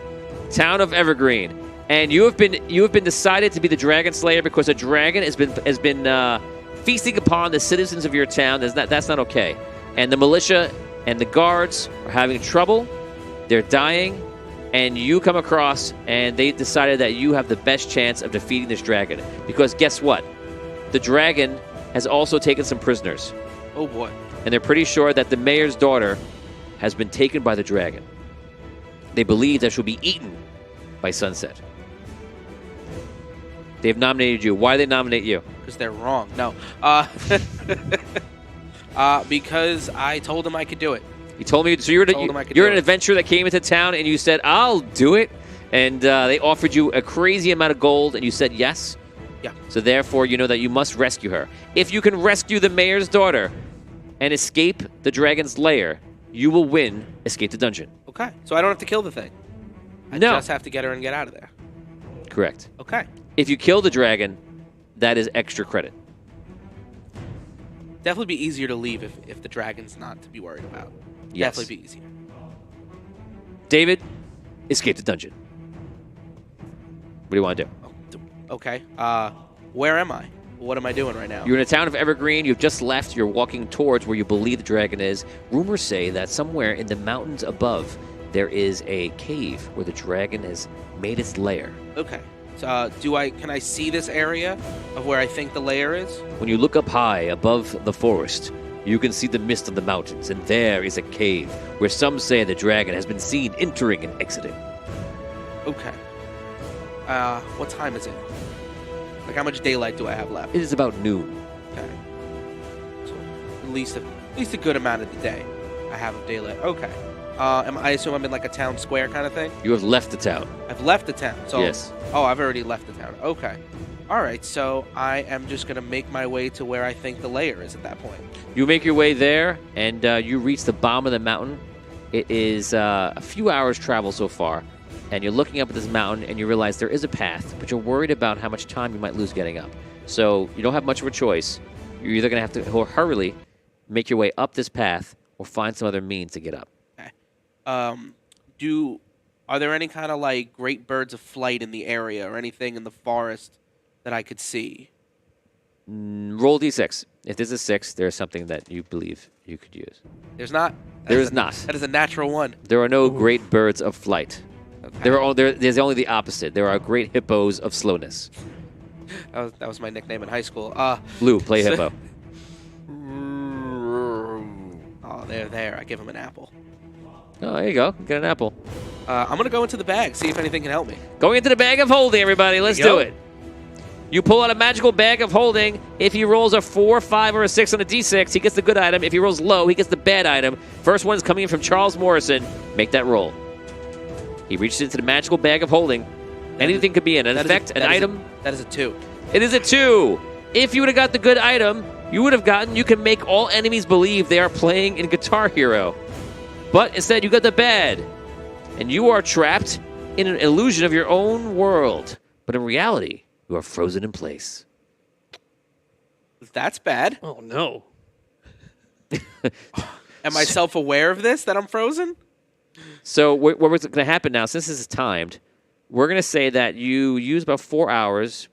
Town of Evergreen. And you have been decided to be the Dragon Slayer because a dragon has been feasting upon the citizens of your town. That's not okay. And the militia and the guards are having trouble. They're dying. And you come across and they decided that you have the best chance of defeating this dragon. Because guess what? The dragon has also taken some prisoners. Oh boy. And they're pretty sure that the mayor's daughter has been taken by the dragon. They believe that she'll be eaten by sunset. They've nominated you. Why did they nominate you? Because they're wrong. No. Because I told them I could do it. You told me, so you're an adventurer that came into town and you said, I'll do it. And they offered you a crazy amount of gold and you said yes. Yeah. So therefore, you know that you must rescue her. If you can rescue the mayor's daughter and escape the dragon's lair, you will win Escape the Dungeon. Okay. So I don't have to kill the thing. I No. just have to get her and get out of there. Correct. Okay. If you kill the dragon, that is extra credit. Definitely be easier to leave if the dragon's not to be worried about. Yes. Definitely be easier. David, escape the dungeon. What do you want to do? Okay. Where am I? What am I doing right now? You're in a town of Evergreen. You've just left. You're walking towards where you believe the dragon is. Rumors say that somewhere in the mountains above, there is a cave where the dragon has made its lair. Okay. So, can I see this area of where I think the lair is? When you look up high above the forest, you can see the mist of the mountains, and there is a cave where some say the dragon has been seen entering and exiting. Okay. What time is it? Like, how much daylight do I have left? It is about noon. Okay. So, at least a good amount of the day I have of daylight. Okay. I assume I'm in like a town square kind of thing? You have left the town. I've left the town. So, Yes. Oh, I've already left the town. Okay. All right. So I am just gonna make my way to where I think the lair is at that point. You make your way there, and you reach the bottom of the mountain. It is a few hours travel so far, and you're looking up at this mountain, and you realize there is a path, but you're worried about how much time you might lose getting up. So you don't have much of a choice. You're either going to have to hurriedly make your way up this path or find some other means to get up. Okay. Are there any kind of like great birds of flight in the area or anything in the forest that I could see. Roll d6. If there's a 6, there's something that you believe you could use. There's not. There is not. That is a natural 1. There are no great birds of flight. Okay. There's only the opposite. There are great hippos of slowness. That was my nickname in high school. Lou, play hippo. Oh, there. I give him an apple. Oh, there you go. Get an apple. I'm going to go into the bag, see if anything can help me. Going into the bag of holding, everybody. Let's do it. You pull out a magical bag of holding. If he rolls a 4, 5, or a 6 on a d6, he gets the good item. If he rolls low, he gets the bad item. First one is coming in from Charles Morrison. Make that roll. He reaches into the magical bag of holding. Anything could be in an effect, an item. That is a 2. It is a 2. If you would have got the good item, you would have gotten, you can make all enemies believe they are playing in Guitar Hero. But instead, you got the bad. And you are trapped in an illusion of your own world. But in reality, you are frozen in place. That's bad. Oh, no. Am I self-aware of this, that I'm frozen? So what's going to happen now, since this is timed, we're going to say that you use about 4 hours.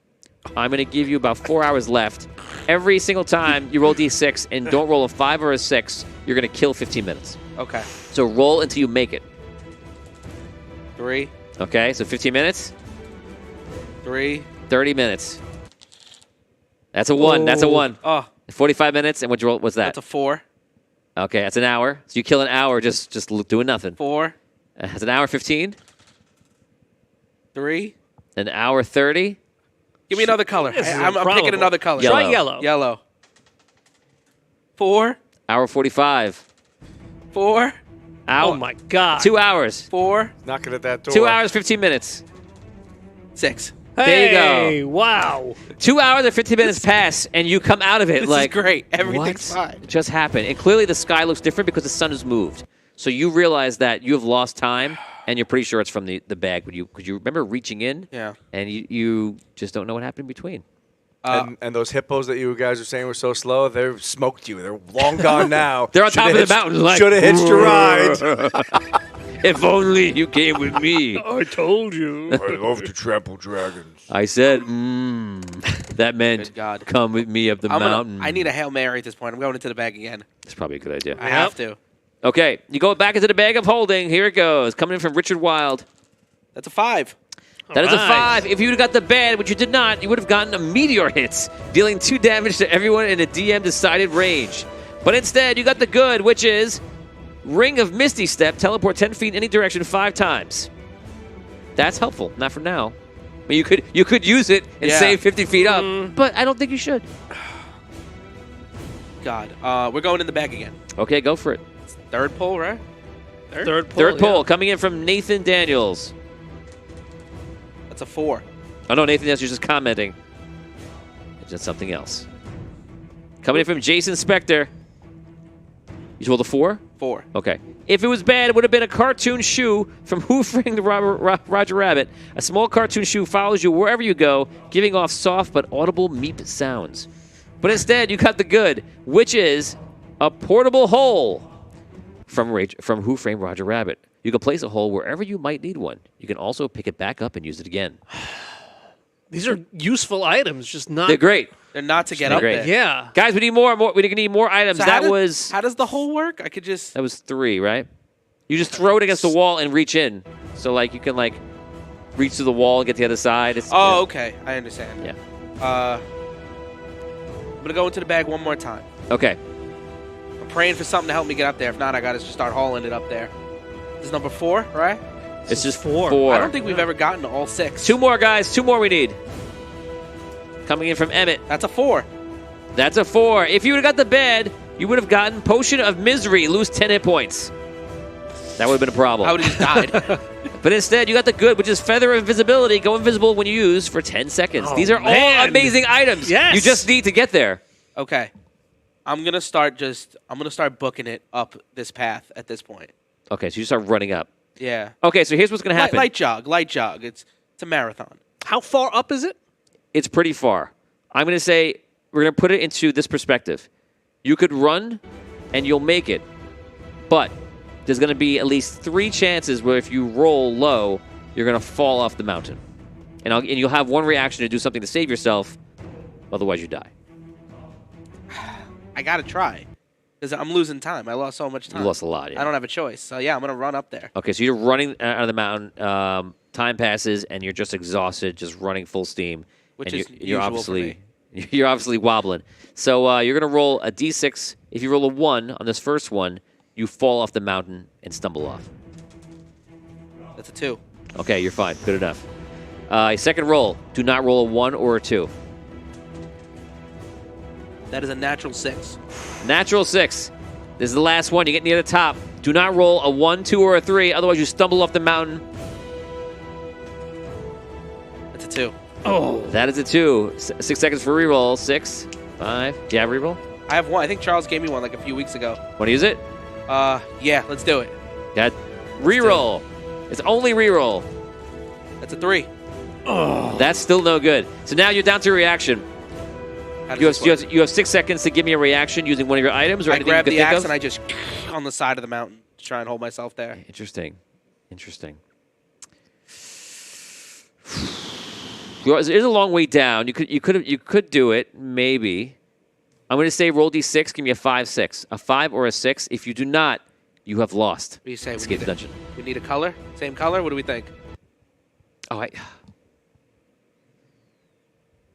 I'm going to give you about 4 hours left. Every single time you roll d6 and don't roll a 5 or a 6, you're going to kill 15 minutes. Okay. So roll until you make it. 3. Okay, so 15 minutes, 3. 30 minutes. That's a 1. That's a 1. Oh, 45 minutes, and what'd you roll? What's that? that's a 4. Okay, that's an hour. So you kill an hour just doing nothing. 4. That's an hour 15. 3. An hour 30. Give me another color. This is I'm picking improbable. another color. Yellow. Try yellow. Yellow. 4. Hour 45. 4. Hour. Oh, my God. 2 hours. 4. Knocking at that door. 2 hours, 15 minutes. 6. There you go. Hey, wow. 2 hours and 15 minutes pass, and you come out of it This like, is great. Everything's what fine. just happened? And clearly the sky looks different because the sun has moved. So you realize that you have lost time, and you're pretty sure it's from the bag. Could you remember reaching in? Yeah. And you just don't know what happened in between. And those hippos that you guys were saying were so slow, they've smoked you. They're long gone now. They're on top of the mountain, like, should have hitched your ride. If only you came with me. I told you. I love to trample dragons. I said, that meant Good God. come with me up the mountain. I need a Hail Mary at this point. I'm going into the bag again. That's probably a good idea. I have to. Okay, you go back into the bag of holding. Here it goes. Coming in from Richard Wild. That's a 5. That is a Alright. 5. If you would have got the bad, which you did not, you would have gotten a meteor hit, dealing 2 damage to everyone in a DM decided range. But instead, you got the good, which is Ring of Misty Step, teleport 10 feet in any direction 5 times. That's helpful. Not for now. I mean, you could use it and Yeah. save 50 feet up, but I don't think you should. God. We're going in the bag again. Okay, go for it. Third pull, right? Third pull. Third pull yeah. coming in from Nathan Daniels. That's a 4. Oh, no, Nathan Daniels is just commenting. It's just something else. Coming in from Jason Spector. You rolled a 4? 4. Okay. If it was bad, it would have been a cartoon shoe from Who Framed Roger Rabbit. A small cartoon shoe follows you wherever you go, giving off soft but audible meep sounds. But instead, you got the good, which is a portable hole from Who Framed Roger Rabbit. You can place a hole wherever you might need one. You can also pick it back up and use it again. These are useful items, just not. They're great. They're not to get They're up great. there. Yeah. Guys, we need more. We need more items. So That was how does the hole work? I could just... that was 3, right? You just throw it against the wall and reach in. So like you can like reach to the wall and get to the other side. It's, Oh, okay. I understand. Yeah. I'm going to go into the bag one more time. Okay. I'm praying for something to help me get up there. If not, I got to just start hauling it up there. This is number 4, right? It's just 4. 4. I don't think we've ever gotten to all 6. 2 more, guys. 2 more we need. Coming in from Emmett. That's a 4. That's a 4. If you would have got the bed, you would have gotten Potion of Misery, lose 10 hit points. That would have been a problem. I would have just died. But instead, you got the good, which is Feather of Invisibility. Go invisible when you use for 10 seconds. Oh, These are all man. amazing items. Yes. You just need to get there. Okay. I'm going to start booking it up this path at this point. Okay, so you start running up. Yeah. Okay, so here's what's going to happen. Light jog. It's a marathon. How far up is it? It's pretty far. I'm going to say we're going to put it into this perspective. You could run, and you'll make it. But there's going to be at least 3 chances where if you roll low, you're going to fall off the mountain. and you'll have one reaction to do something to save yourself. Otherwise, you die. I gotta try, because I'm losing time. I lost so much time. You lost a lot. Yeah. I don't have a choice. So yeah, I'm gonna run up there. Okay, so you're running out of the mountain. Time passes, and you're just exhausted, just running full steam. Which and is you're usual obviously for me. you're obviously wobbling. So you're gonna roll a d6. If you roll a 1 on this first one, you fall off the mountain and stumble off. That's a 2. Okay, you're fine. Good enough. Second roll. Do not roll a 1 or a 2. That is a natural 6. Natural 6. This is the last one. You get near the top. Do not roll a 1, 2, or a 3. Otherwise, you stumble off the mountain. That's a 2. Oh. That is a 2. 6 seconds for reroll. 6, 5. Do you have reroll? I have one. I think Charles gave me one like a few weeks ago. Want to use it? Yeah, let's do it. Got reroll. It's only reroll. That's a 3. That's still no good. So now you're down to reaction. How does You this have, work? you have 6 seconds to give me a reaction using one of your items or I anything grab you the can think axe of. and I just on the side of the mountain to try and hold myself there. Interesting. It is a long way down. You could do it maybe. I'm going to say roll d6. Give me a 5, 6, a 5 or a 6. If you do not, you have lost. What do you say? Escape the dungeon. We need a color? Same color? What do we think? Oh, All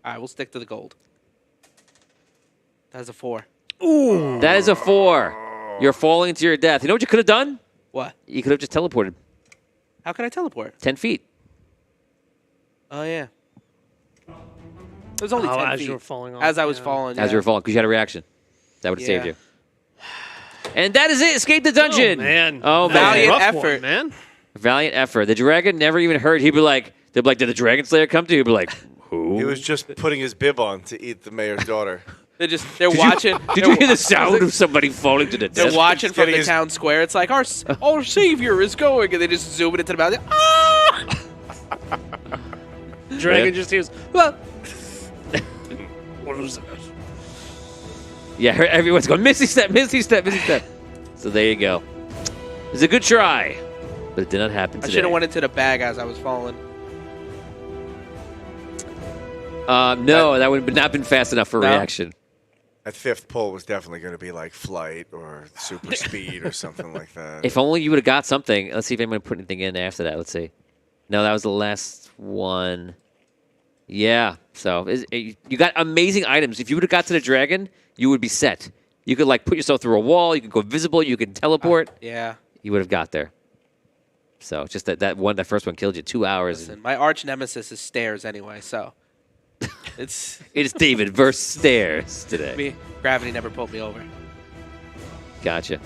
right, we'll stick to the gold. That's a 4. that is a 4. You're falling to your death. You know what you could have done? What? You could have just teleported How can I teleport? 10 feet. Oh, yeah. It was only 10 as feet. you were falling off. As I was yeah. falling, As yeah. you were falling, because you had a reaction. That would have saved Yeah. you. And that is it. Escape the dungeon. Oh, man. Oh, That was a man. Valiant rough effort. one, man. Valiant effort. The dragon never even heard. He'd be like, they'd be like, did the Dragon Slayer come to you? He'd be like, who? He was just putting his bib on to eat the mayor's daughter. They're watching. Did you hear the sound of somebody falling to the They're death? watching from getting the his- town square. It's like, our savior is going. And they just zoom it into the mountain. Ah! Dragon Yeah. just hears, "Ah." What was that? Yeah, everyone's going, Misty step, Misty step, Misty step. So there you go. It was a good try, but it did not happen I today. should have went into the bag as I was falling. No, that would have not been fast enough for No? reaction. That fifth pull was definitely going to be like flight or super speed or something like that. If only you would have got something. Let's see if anyone put anything in after that. Let's see. No, that was the last one. Yeah. So you got amazing items. If you would have got to the dragon, you would be set. You could like put yourself through a wall. You could go invisible. You could teleport. Yeah. You would have got there. So just that first one killed you 2 hours. Listen, my arch nemesis is stairs anyway, so it's It's David versus stairs today. me. Gravity never pulled me over. Gotcha.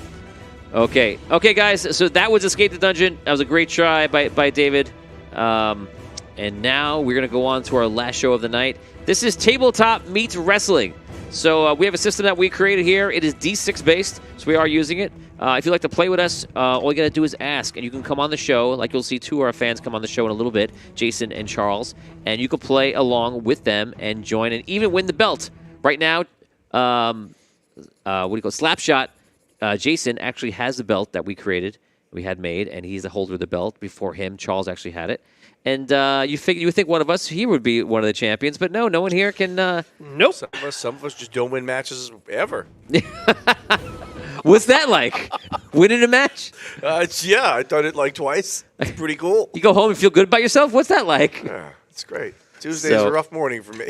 Okay, guys. So that was Escape the Dungeon. That was a great try by David. And now we're gonna go on to our last show of the night. This is Tabletop Meets Wrestling. So we have a system that we created here. It is D6 based, so we are using it. If you'd like to play with us, all you got to do is ask, and you can come on the show. Like you'll see two of our fans come on the show in a little bit, Jason and Charles, and you can play along with them and join and even win the belt. Right now, Slapshot, Jason actually has the belt that we created, we had made, and he's the holder of the belt. Before him, Charles actually had it. And you would think one of us here would be one of the champions, but no one here can. Nope. Some of us just don't win matches ever. What's that like? Winning a match? Yeah, I done it like twice. It's pretty cool. You go home and feel good about yourself? What's that like? Yeah, it's great. Tuesday's So- a rough morning for me.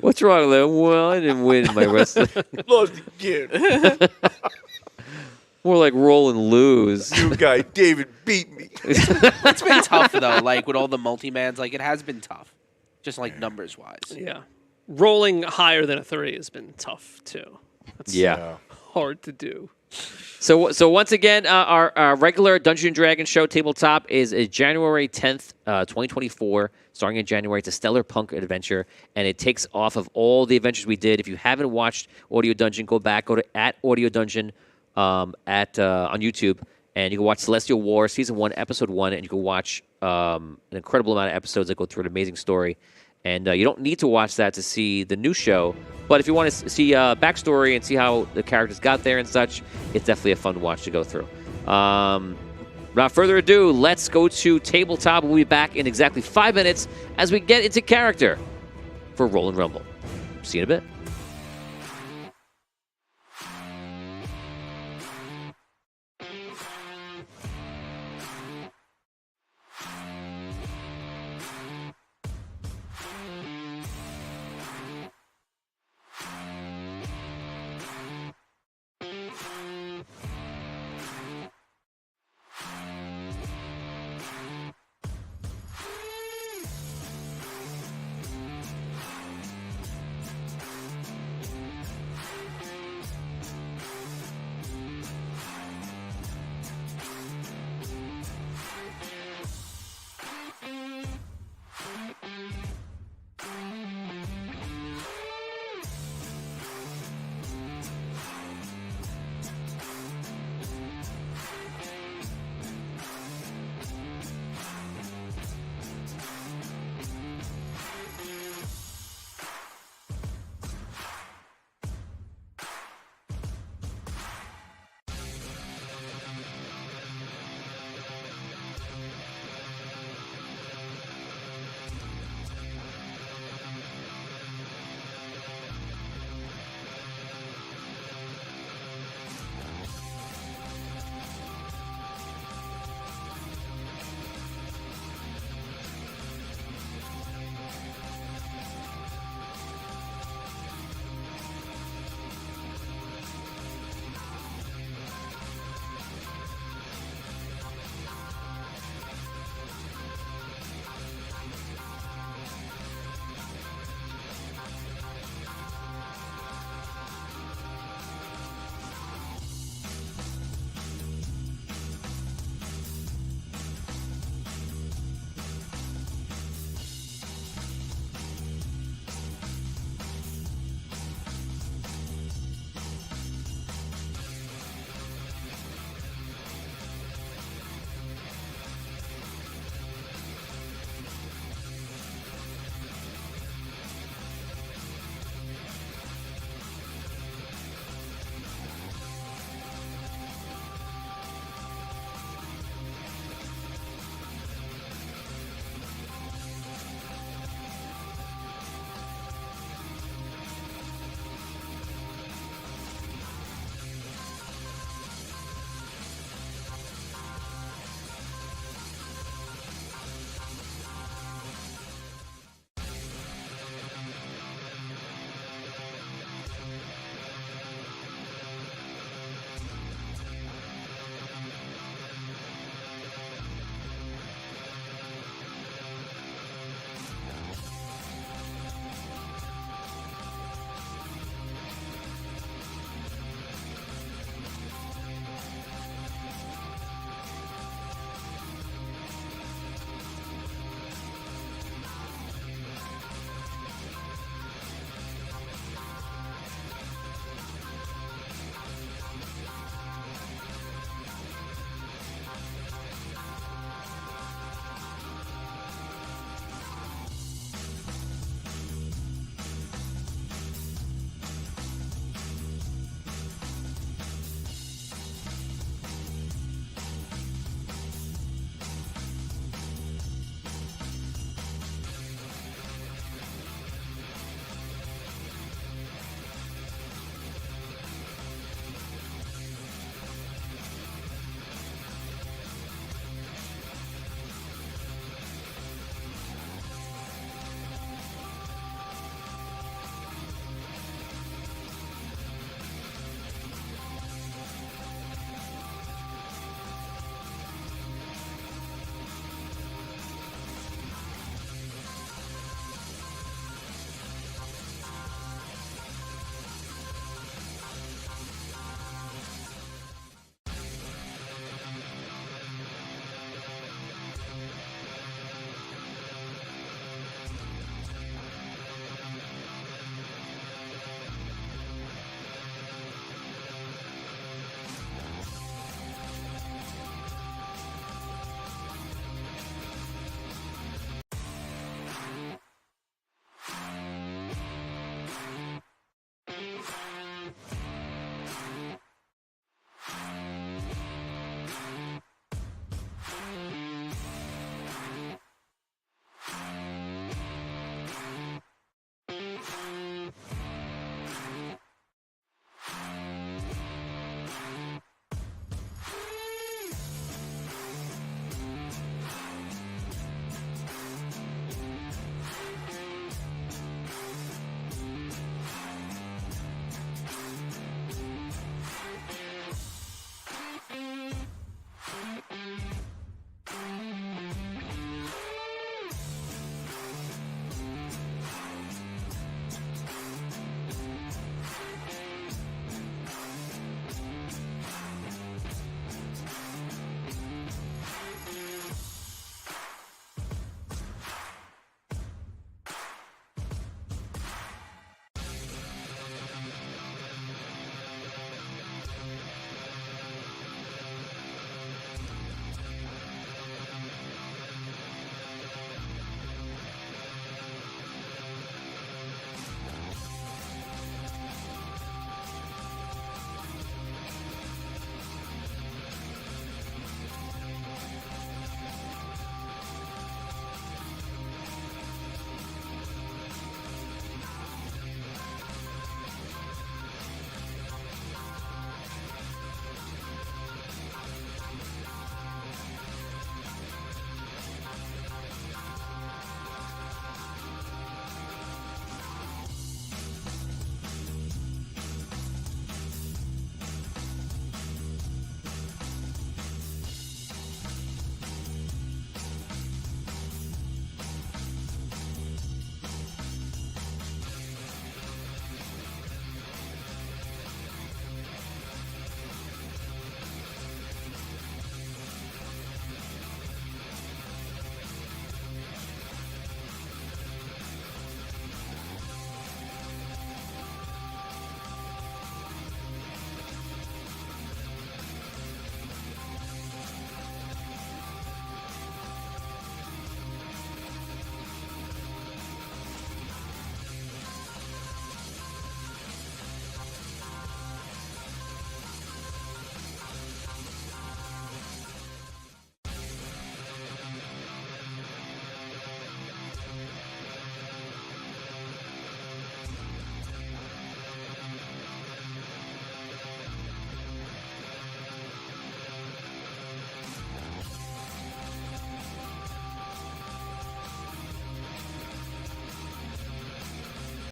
What's wrong with that? Well, I didn't win my wrestling. Lost again. More like roll and lose. New guy, David, beat me. It's been tough though, like with all the multi-mans, like it has been tough, just like numbers wise. Yeah. Rolling higher than a 3 has been tough too. That's Yeah. hard to do. So once again, our regular Dungeons & Dragons show tabletop is January 10th, 2024. Starting in January, it's a stellar punk adventure, and it takes off of all the adventures we did. If you haven't watched Audio Dungeon, go to @Audio Dungeon on YouTube, and you can watch Celestial War Season 1, Episode 1, and you can watch an incredible amount of episodes that go through an amazing story. And you don't need to watch that to see the new show, but if you want to see backstory and see how the characters got there and such, it's definitely a fun watch to go through. Without further ado, let's go to Tabletop. We'll be back in exactly 5 minutes as we get into character for Roll and Rumble. See you in a bit.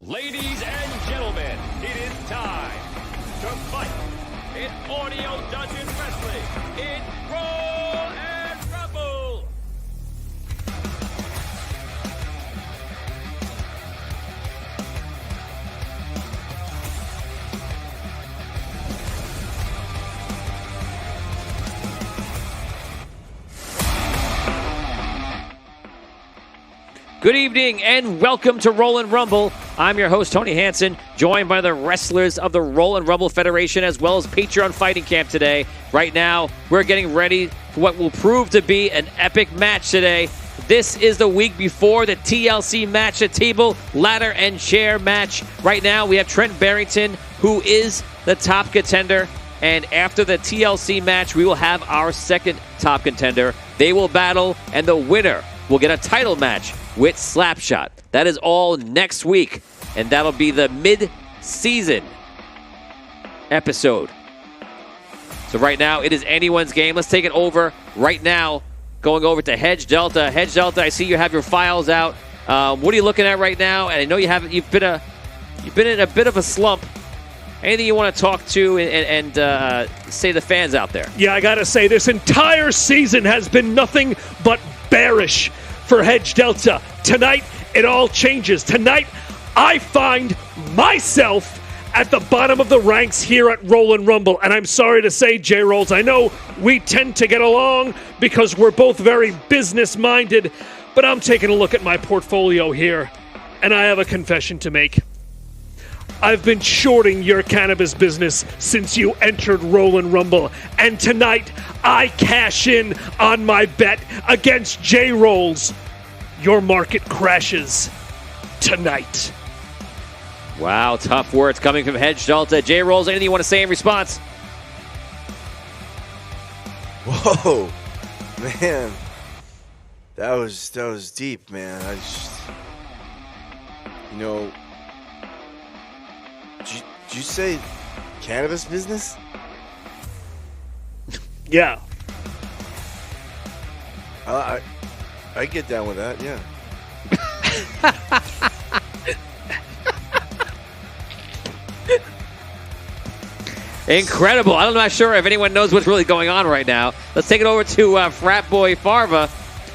Ladies and gentlemen, it is time to fight in Audio Dungeon Wrestling in Roll and Rumble. Good evening and welcome to Roll and Rumble. I'm your host, Tony Hansen, joined by the wrestlers of the Roll and Rumble Federation as well as Patreon Fighting Camp today. Right now, we're getting ready for what will prove to be an epic match today. This is the week before the TLC match, a table, ladder, and chair match. Right now, we have Trent Barrington, who is the top contender. And after the TLC match, we will have our second top contender. They will battle, and the winner will get a title match with Slapshot. That is all next week, and that'll be the mid-season episode. So right now, it is anyone's game. Let's take it over right now, going over to Hedge Delta. Hedge Delta, I see you have your files out. What are you looking at right now? And I know you've been in a bit of a slump. Anything you want to talk to and say to the fans out there? Yeah, I gotta say, this entire season has been nothing but bearish for Hedge Delta. Tonight, it all changes. Tonight, I find myself at the bottom of the ranks here at Roll and Rumble. And I'm sorry to say, J-Rolls, I know we tend to get along because we're both very business-minded, but I'm taking a look at my portfolio here, and I have a confession to make. I've been shorting your cannabis business since you entered Roll and Rumble, and tonight I cash in on my bet against J-Rolls. Your market crashes tonight. Wow, tough words coming from Hedge Delta. J-Rolls, anything you want to say in response? Whoa, man, that was deep, man. Did you say cannabis business? Yeah. I get down with that, yeah. Incredible. I'm not sure if anyone knows what's really going on right now. Let's take it over to Frat Boy Farva,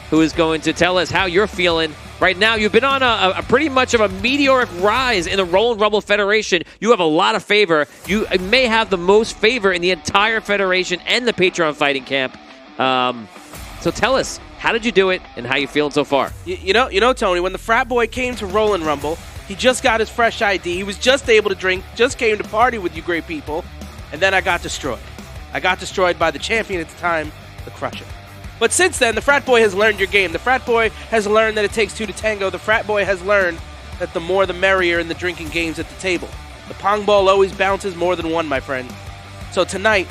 who is going to tell us how you're feeling. Right now, you've been on a pretty much of a meteoric rise in the Roll and Rumble Federation. You have a lot of favor. You may have the most favor in the entire Federation and the Patreon Fighting Camp. So tell us, how did you do it, and how you feeling so far? You know, Tony, when the Frat Boy came to Roll and Rumble, he just got his fresh ID. He was just able to drink, just came to party with you great people, and then I got destroyed. I got destroyed by the champion at the time, the Crusher. But since then, the Frat Boy has learned your game. The Frat Boy has learned that it takes two to tango. The Frat Boy has learned that the more the merrier in the drinking games at the table. The pong ball always bounces more than one, my friend. So tonight,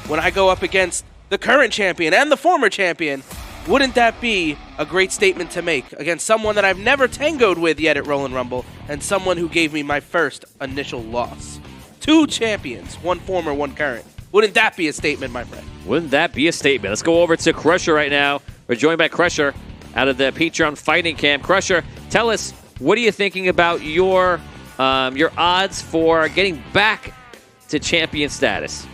when I go up against the current champion and the former champion, wouldn't that be a great statement to make against someone that I've never tangoed with yet at Roll and Rumble, and someone who gave me my first initial loss? Two champions, one former, one current. Wouldn't that be a statement, my friend? Wouldn't that be a statement? Let's go over to Crusher right now. We're joined by Crusher out of the Patreon Fighting Camp. Crusher, tell us, what are you thinking about your odds for getting back to champion status?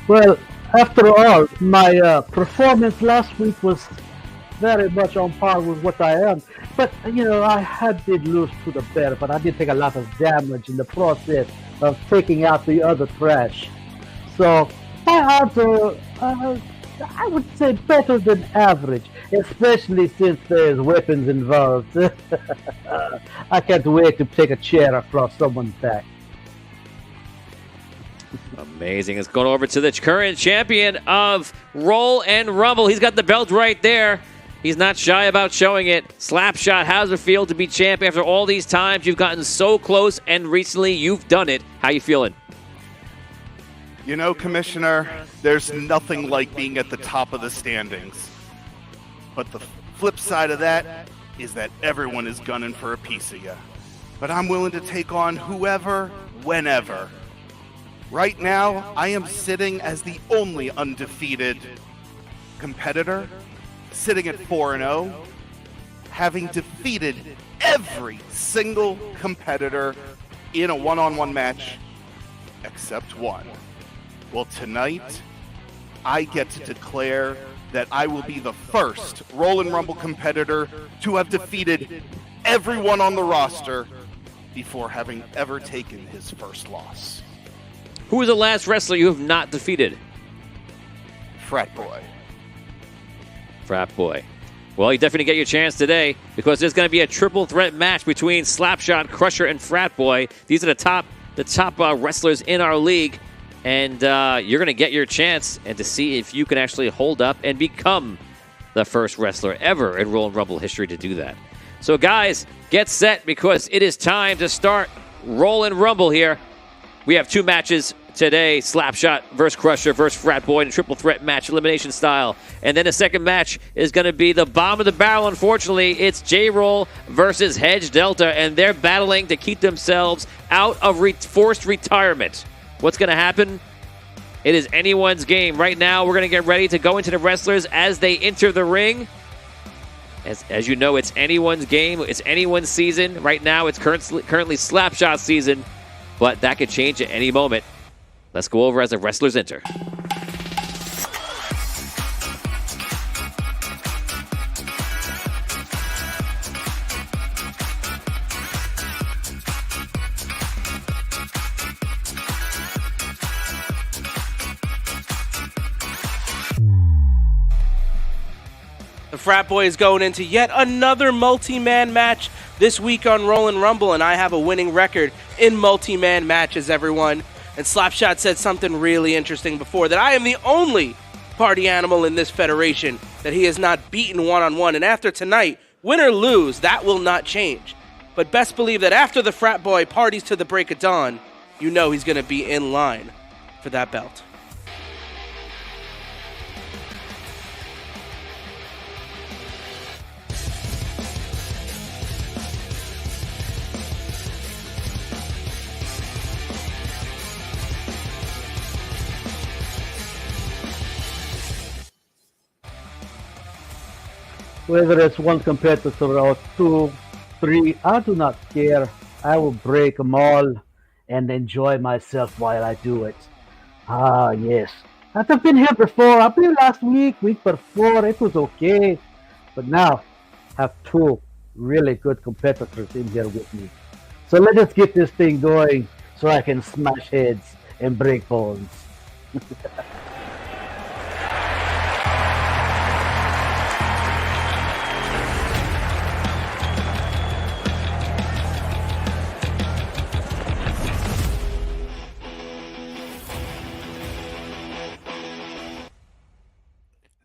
Well, after all, my performance last week was very much on par with what I am. But, I did lose to the bear, but I did take a lot of damage in the process of taking out the other trash. So my odds are, I would say, better than average, especially since there's weapons involved. I can't wait to take a chair across someone's back. Amazing. It's going over to the current champion of Roll and Rumble. He's got the belt right there. He's not shy about showing it. Slapshot, how does it feel to be champ after all these times? You've gotten so close, and recently you've done it. How you feeling? You know, Commissioner, there's nothing like being at the top of the standings. But the flip side of that is that everyone is gunning for a piece of you. But I'm willing to take on whoever, whenever. Right now, I am sitting as the only undefeated competitor, sitting at 4-0. having defeated every single competitor in a one-on-one match except one. Well, tonight, I get to declare that I will be the first Roll and Rumble competitor to have defeated everyone on the roster before having ever taken his first loss. Who is the last wrestler you have not defeated? Frat Boy. Frat Boy. Well, you definitely get your chance today because there's going to be a triple threat match between Slapshot, Crusher, and Frat Boy. These are the top wrestlers in our league, and you're going to get your chance and to see if you can actually hold up and become the first wrestler ever in Roll and Rumble history to do that. So, guys, get set because it is time to start Roll and Rumble here. We have 2 matches today, Slapshot versus Crusher versus Frat Boy in a triple threat match, elimination style. And then the second match is going to be the bottom of the barrel, unfortunately. It's J-Roll versus Hedge Delta, and they're battling to keep themselves out of forced retirement. What's going to happen? It is anyone's game. Right now, we're going to get ready to go into the wrestlers as they enter the ring. As you know, it's anyone's game. It's anyone's season. Right now, it's currently Slapshot season, but that could change at any moment. Let's go over as the wrestlers enter. The Frat Boy is going into yet another multi-man match this week on Roll and Rumble, and I have a winning record in multi-man matches, everyone. And Slapshot said something really interesting before, that I am the only party animal in this federation that he has not beaten one-on-one. And after tonight, win or lose, that will not change. But best believe that after the Frat Boy parties to the break of dawn, you know he's going to be in line for that belt. Whether it's one competitor or 2, 3, I do not care. I will break them all and enjoy myself while I do it. Ah, yes. I've been here before. I've been last week before. It was okay. But now, I have 2 really good competitors in here with me. So let us get this thing going so I can smash heads and break bones.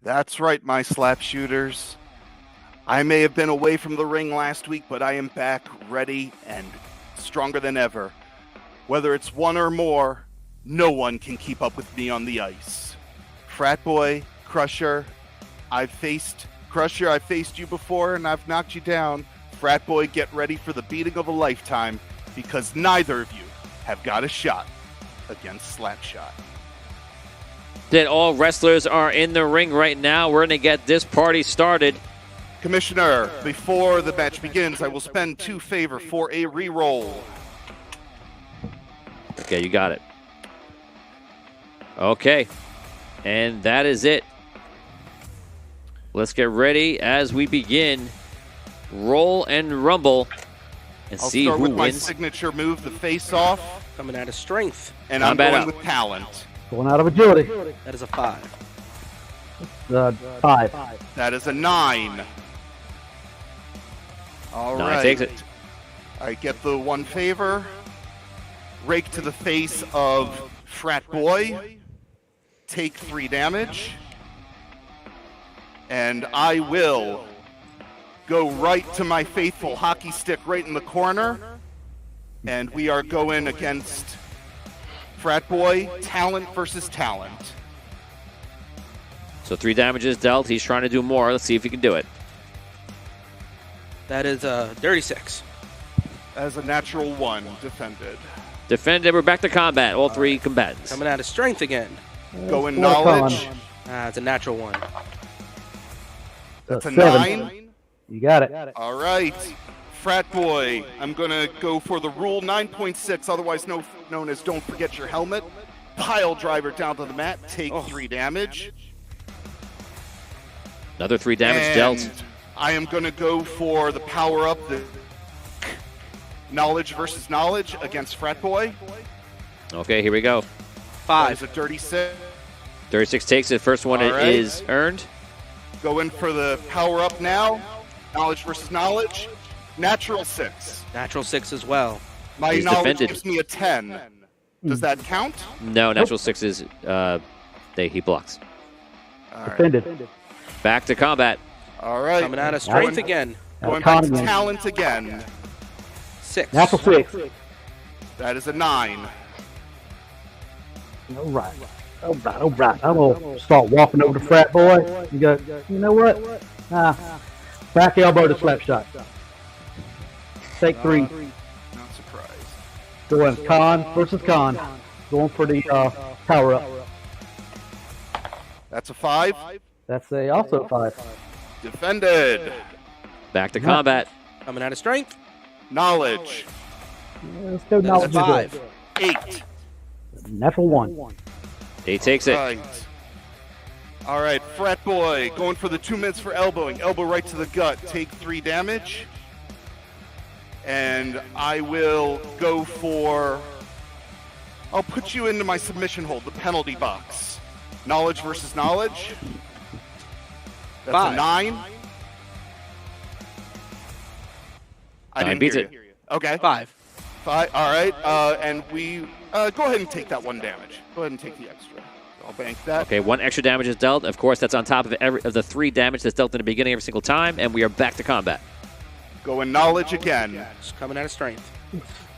That's right, my slap shooters. I may have been away from the ring last week, but I am back ready and stronger than ever. Whether it's one or more, no one can keep up with me on the ice. Frat Boy, Crusher, I've faced you before and I've knocked you down. Frat Boy, get ready for the beating of a lifetime because neither of you have got a shot against Slapshot. That all wrestlers are in the ring right now. We're going to get this party started. Commissioner, before the match begins, I will spend 2 favor for a re-roll. Okay, you got it. Okay, and that is it. Let's get ready as we begin Roll and Rumble and I'll see start who with my wins. signature move, the face-off, Coming out of strength. and Combat I'm out. going with talent. Going out of agility. That is a 5. 5. That is a 9. All No, right. I takes it. I get the 1 favor. Rake to the face of Frat Boy. Take 3 damage. And I will go right to my faithful hockey stick right in the corner. And we are going against Frat Boy, talent versus talent. So 3 damages dealt. He's trying to do more. Let's see if he can do it. That is a dirty 6. As a natural 1 defended. Defended. We're back to combat. All 3 combatants. Coming out of strength again. Going Four knowledge. con. It's a natural 1. That's a 7. 9. You got it. All right. Frat boy, I'm going to go for the rule 9.6, otherwise known as don't forget your helmet. Pile driver down to the mat, take 3 damage. Another 3 damage And dealt. I am going to go for the power up, the knowledge versus knowledge against Frat boy. Okay, here we go. That is a dirty 6. 36 takes it. First one All right. is earned. Go in for the power up now. Knowledge versus knowledge. Natural 6. Natural 6 as well. My He's knowledge defended. gives me a 10. Does that count? No, natural 6 is he blocks. All right. Defended. Back to combat. All right. Coming out of strength Going- again. Going back to Economy. talent again. 6. Natural 6. That is a 9. All right. I'm gonna start walking over to Frat Boy and go, you know what? Back elbow to slap shot. Take 3. Not surprised. Going con versus con. Going for the power up. That's a 5. That's also 5. Defended. Back to combat. Coming out of strength. Knowledge. Let's go That's now. a 5. 8. Natural 1. He takes it. Right. All right, Frat Boy going for the 2 minutes for elbowing. Elbow right to the gut. Take 3 damage. And I will go for... I'll put you into my submission hold, the penalty box. Knowledge versus knowledge. That's 5. a 9. I Nine didn't beats hear it. you. Okay. 5. 5. All right. And we go ahead and take that 1 damage. Go ahead and take the extra. I'll bank that. Okay, 1 extra damage is dealt. Of course, that's on top of the 3 damage that's dealt in the beginning every single time, and we are back to combat. Going knowledge again. Just coming out of strength.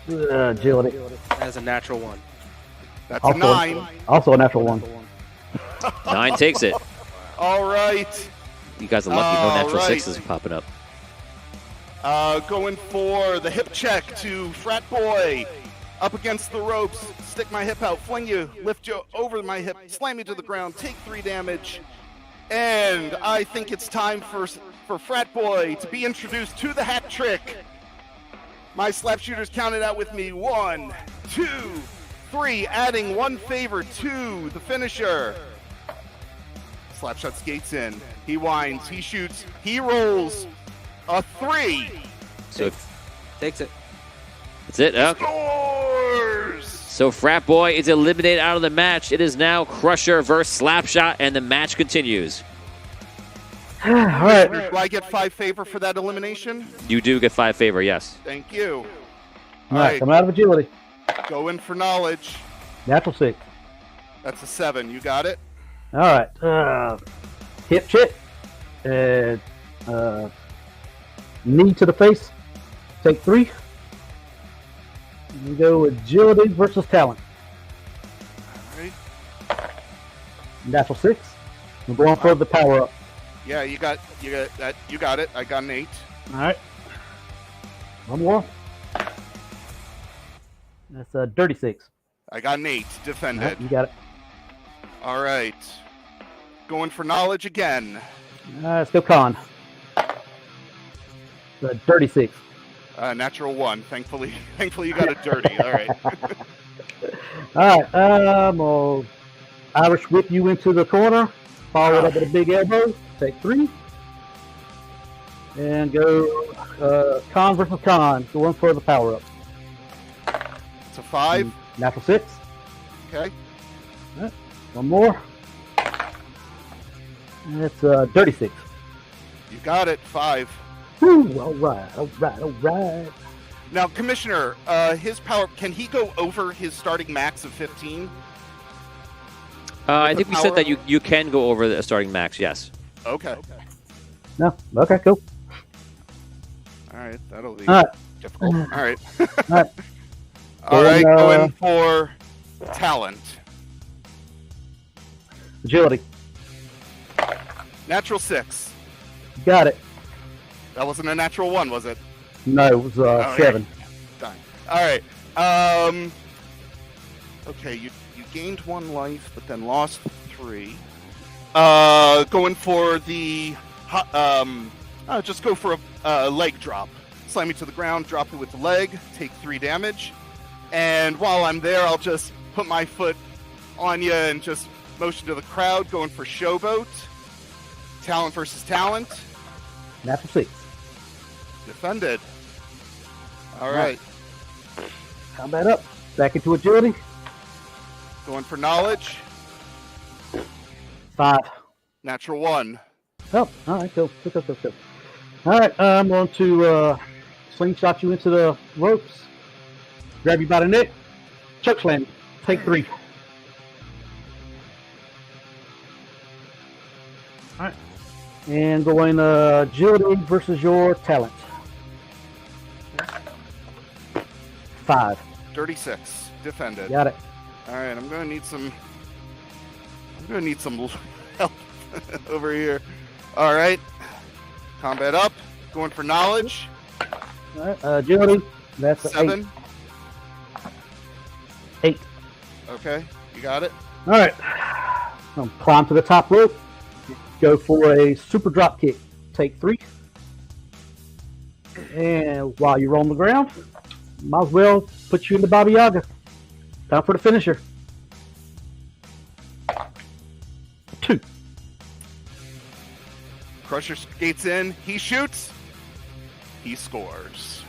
Agility. That is a natural 1. That's a 9. Also a natural 1. 9 takes it. All right. You guys are lucky no All natural right. 6s popping up. Going for the hip check to Frat Boy. Up against the ropes. Stick my hip out. Fling you. Lift you over my hip. Slam you to the ground. Take 3 damage. And I think it's time for Frat Boy to be introduced to the hat trick. My slap shooters counted out with me. 1, 2, 3. Adding 1 favor to the finisher. Slapshot skates in. He winds. He shoots. He rolls. A 3. So Takes it. that's it. Okay. Scores! So Frat Boy is eliminated out of the match. It is now Crusher versus Slapshot, and the match continues. All right. Do I get 5 favor for that elimination? You do get 5 favor, yes. Thank you. All right. Coming out of agility. Go in for knowledge. Natural 6. That's a 7. You got it? All right. Hip check. And knee to the face. Take 3. We go agility versus talent. All right. Natural 6. We're going for the power up. Yeah, you got that. You got it. I got an 8. All right. One more. That's a dirty 6. I got an 8. All right, Defended. you got it. All right. Going for knowledge again. Let's go con. The dirty 6. Natural 1. Thankfully you got it dirty. All right. All right. I'm gonna Irish whip you into the corner. Follow it up with a big elbow. Take 3. And go con versus con. Going for the power up. It's a 5. Natural 6. Okay. One more. And it's dirty 6. You got it. 5. Woo, all right. Now, Commissioner, his power, can he go over his starting max of 15? I think we said power- that you can go over the starting max, yes. Okay. No? Okay, cool. All right. That'll be All right. difficult. All right. All right. All right. Going, Going for talent. Agility. Natural 6. Got it. That wasn't a natural 1, was it? No, it was Okay. 7. Done. All right. Okay, you gained 1 life, but then lost 3. Going for the Just go for a leg drop. Slam me to the ground, drop it with the leg, take 3 damage. And while I'm there, I'll just put my foot on you and just motion to the crowd, going for Showboat. Talent versus talent. Natural 6. Defended. All right. Combat up. Back into agility. Going for knowledge. 5. Natural 1. Oh, all right, cool. All right, I'm going to slingshot you into the ropes, grab you by the neck, choke slam you. Take 3. All right, and going agility versus your talent. 5. Dirty 6. Defended. Got it. All right, I'm gonna need some help over here. All right, combat up. Going for knowledge. All right, agility. That's a 7. 8. Okay, you got it. All right, I'll climb to the top rope. Go for a super drop kick. Take 3. And while you're on the ground, might as well put you in the Baba Yaga. Time for the finisher. 2. Crusher skates in. He shoots. He scores.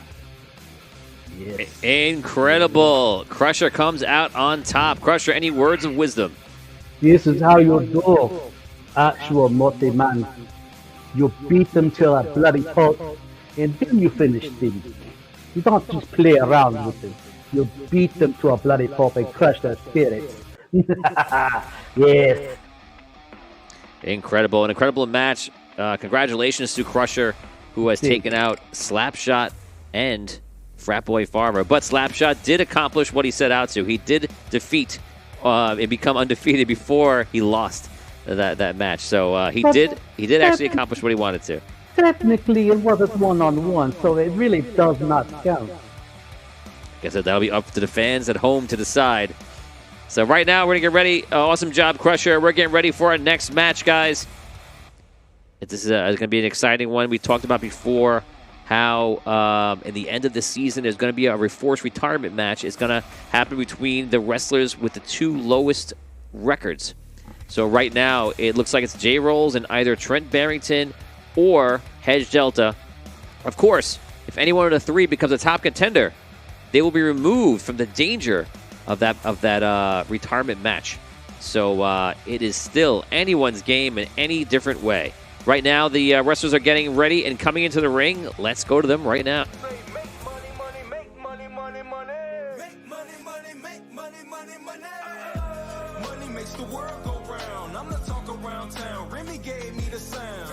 Yes. Incredible. Crusher comes out on top. Crusher, any words of wisdom? This is how you do actual multi-man. You beat them till a bloody pulp, and then you finish them. You don't just play around with them. You beat them to a bloody pulp and crush their spirits. Yes. Incredible. An incredible match. Congratulations to Crusher, who has taken out Slapshot and Fratboy Farmer. But Slapshot did accomplish what he set out to. He did defeat and become undefeated before he lost that match. So he did actually accomplish what he wanted to. Technically, it wasn't one-on-one, so it really does not count. Guess that'll be up to the fans at home to decide. So right now, we're going to get ready. Awesome job, Crusher. We're getting ready for our next match, guys. This is going to be an exciting one. We talked about before how in the end of the season, there's going to be a forced retirement match. It's going to happen between the wrestlers with the 2 lowest records. So right now, it looks like it's J-Rolls and either Trent Barrington or Hedge Delta. Of course, if any one of the 3 becomes a top contender, they will be removed from the danger of that retirement match. So it is still anyone's game in any different way. Right now, the wrestlers are getting ready and coming into the ring. Let's go to them right now. Money makes the world go round. I'm the talk around town. Remy gave me the sound.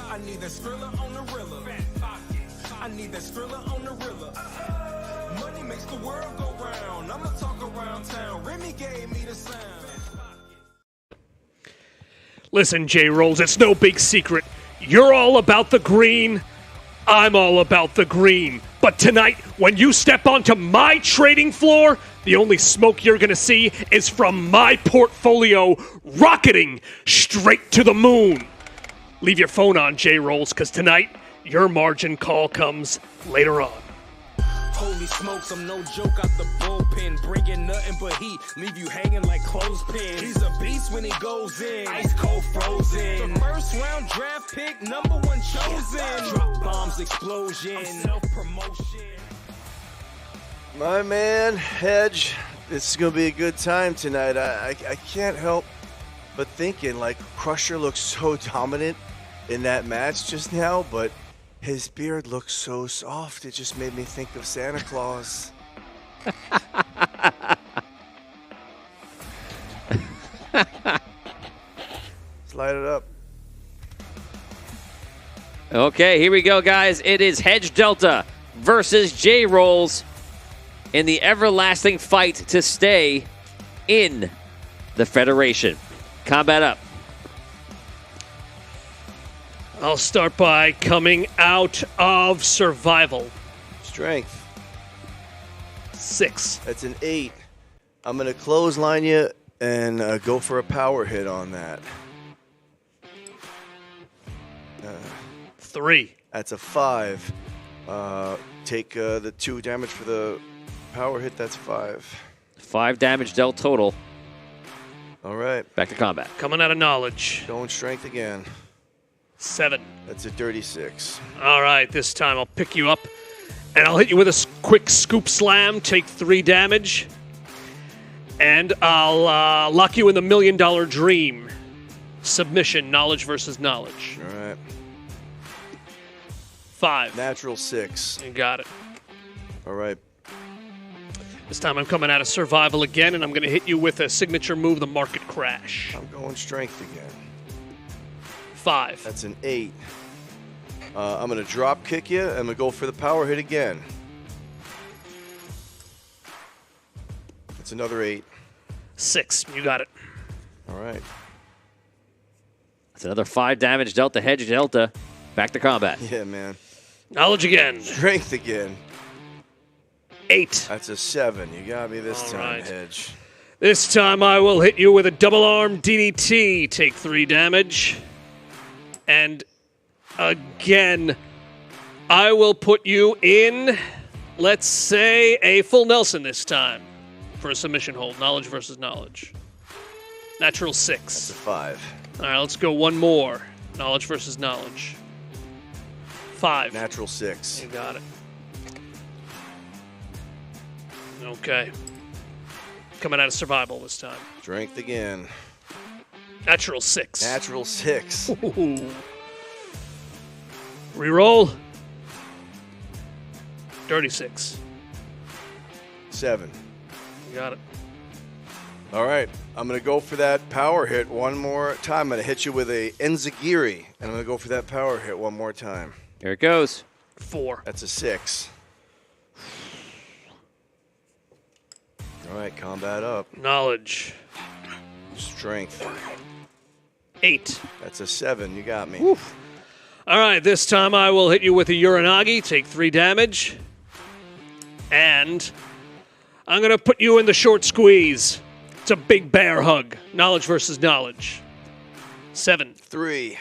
I need that Skrilla on the Rilla. I need that Skrilla on the Rilla. Money makes the world go round. I'm the talk around town. Remy gave me the sound. Listen, J-Rolls, it's no big secret. You're all about the green. I'm all about the green. But tonight, when you step onto my trading floor, the only smoke you're going to see is from my portfolio rocketing straight to the moon. Leave your phone on, J-Rolls, because tonight, your margin call comes later on. Holy smokes, I'm no joke out the bullpen. Bringing nothing but heat, leave you hanging like clothespins. He's a beast when he goes in, ice cold frozen. The first round draft pick, number 1 chosen. Drop bombs, explosion, self-promotion. My man, Hedge, this is going to be a good time tonight. I can't help but thinking, like, Crusher looks so dominant in that match just now, but his beard looks so soft, it just made me think of Santa Claus. Let's light it up. Okay, here we go, guys. It is Hedge Delta versus J-Rolls in the everlasting fight to stay in the Federation. Combat up. I'll start by coming out of survival. Strength. 6. That's an 8. I'm going to clothesline you and go for a power hit on that. 3. That's a 5. Take the 2 damage for the power hit. That's 5. 5 damage dealt total. All right. Back to combat. Coming out of knowledge. Going strength again. 7. That's a dirty 6. All right, this time I'll pick you up, and I'll hit you with a quick scoop slam, take 3 damage, and I'll lock you in the $1 Million Dream. Submission, knowledge versus knowledge. All right. 5. Natural 6. You got it. All right. This time I'm coming out of survival again, and I'm going to hit you with a signature move, the Market Crash. I'm going strength again. 5. That's an 8. I'm going to drop kick you. I'm going to go for the power hit again. That's another 8. 6. You got it. All right. That's another 5 damage dealt to Hedge Delta. Back to combat. Yeah, man. Knowledge again. Strength again. 8. That's a 7. You got me this All time, right. Hedge. This time I will hit you with a double arm DDT. Take 3 damage. And again, I will put you in, let's say, a full Nelson this time for a submission hold. Knowledge versus knowledge. Natural 6. That's a 5. All right, let's go one more. Knowledge versus knowledge. 5. Natural 6. You got it. Okay. Coming out of survival this time. Strength again. Natural 6. Natural 6. Ooh. Reroll. Dirty 6. 7. You got it. All right. I'm going to go for that power hit one more time. I'm going to hit you with a Enzigiri, and I'm going to go for that power hit one more time. Here it goes. 4. That's a 6. All right, combat up. Knowledge. Strength. 8. That's a 7. You got me. Oof. All right, this time I will hit you with a Uranagi. Take 3 damage. And I'm going to put you in the short squeeze. It's a big bear hug. Knowledge versus knowledge. 7. 3.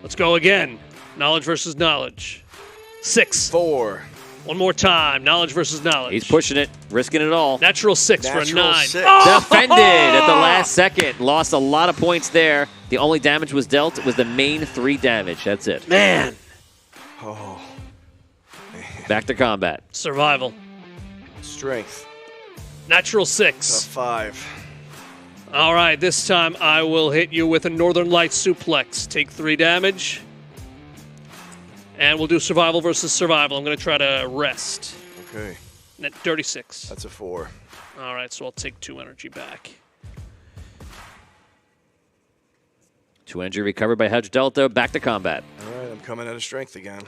Let's go again. Knowledge versus knowledge. 6. 4. One more time. Knowledge versus knowledge. He's pushing it, risking it all. Natural 6 for a Natural 9. 6. Defended at the last second. Lost a lot of points there. The only damage was dealt was the main 3 damage. That's it. Man. Oh, Back to combat. Survival. strength. Natural A 6. 5. All right, this time I will hit you with a Northern Lights suplex. Take 3 damage. And we'll do survival versus survival. I'm going to try to rest. Okay. Net dirty 6. That's a 4. All right, so I'll take 2 energy back. 2 energy recovered by Hedge Delta. Back to combat. All right, I'm coming out of strength again.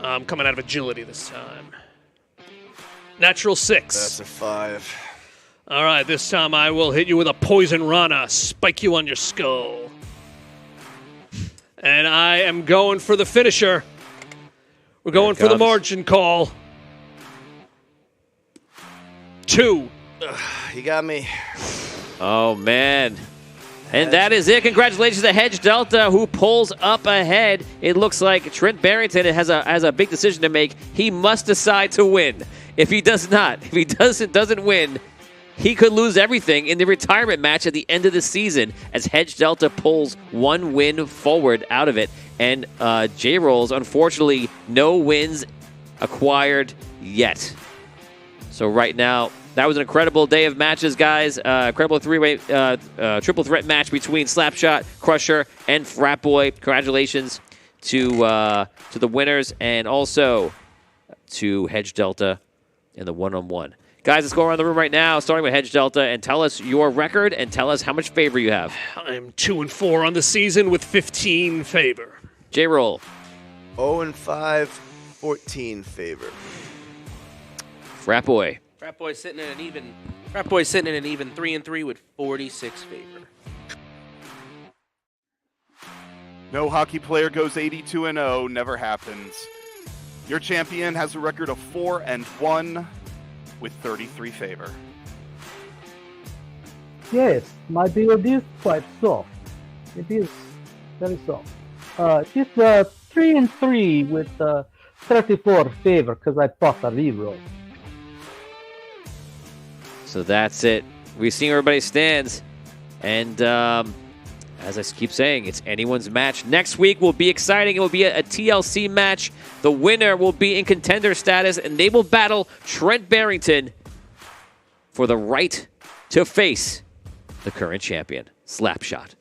I'm coming out of agility this time. Natural 6. That's a 5. All right, this time I will hit you with a Poison Rana. Spike you on your skull. And I am going for the finisher. We're going for the comes. margin call. 2. You got me. Oh, man. And that is it. Congratulations to Hedge Delta, who pulls up ahead. It looks like Trent Barrington has a big decision to make. He must decide to win. If he does not, if he doesn't win, he could lose everything in the retirement match at the end of the season as Hedge Delta pulls 1 win forward out of it. And J-Rolls, unfortunately, no wins acquired yet. So right now, that was an incredible day of matches, guys. Incredible three-way triple threat match between Slapshot, Crusher, and Frat Boy. Congratulations to the winners and also to Hedge Delta in the one-on-one. Guys, let's go around the room right now, starting with Hedge Delta, and tell us your record and tell us how much favor you have. I'm 2-4 on the season with 15 favor. J-Roll. 0-5, 14 favor. Frat Boy. Frat Boy's sitting in an even 3-3 with 46 favor. No hockey player goes 82-0. Never happens. Your champion has a record of 4-1 with 33 favor. Yes, my BOD is quite soft. It is very soft. This 3-3 with 34 favor because I bought a reroll. So that's it. We've seen where everybody stands. And as I keep saying, it's anyone's match. Next week will be exciting. It will be a TLC match. The winner will be in contender status, and they will battle Trent Barrington for the right to face the current champion, Slapshot.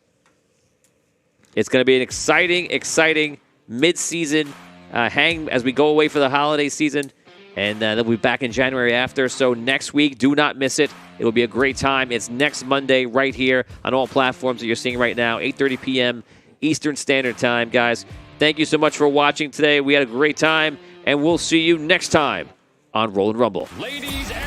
It's going to be an exciting mid-season hang as we go away for the holiday season. And they'll be back in January after. So next week, do not miss it. It will be a great time. It's next Monday right here on all platforms that you're seeing right now, 8:30 p.m. Eastern Standard Time, guys. Thank you so much for watching today. We had a great time, and we'll see you next time on Roll and Rumble. Ladies and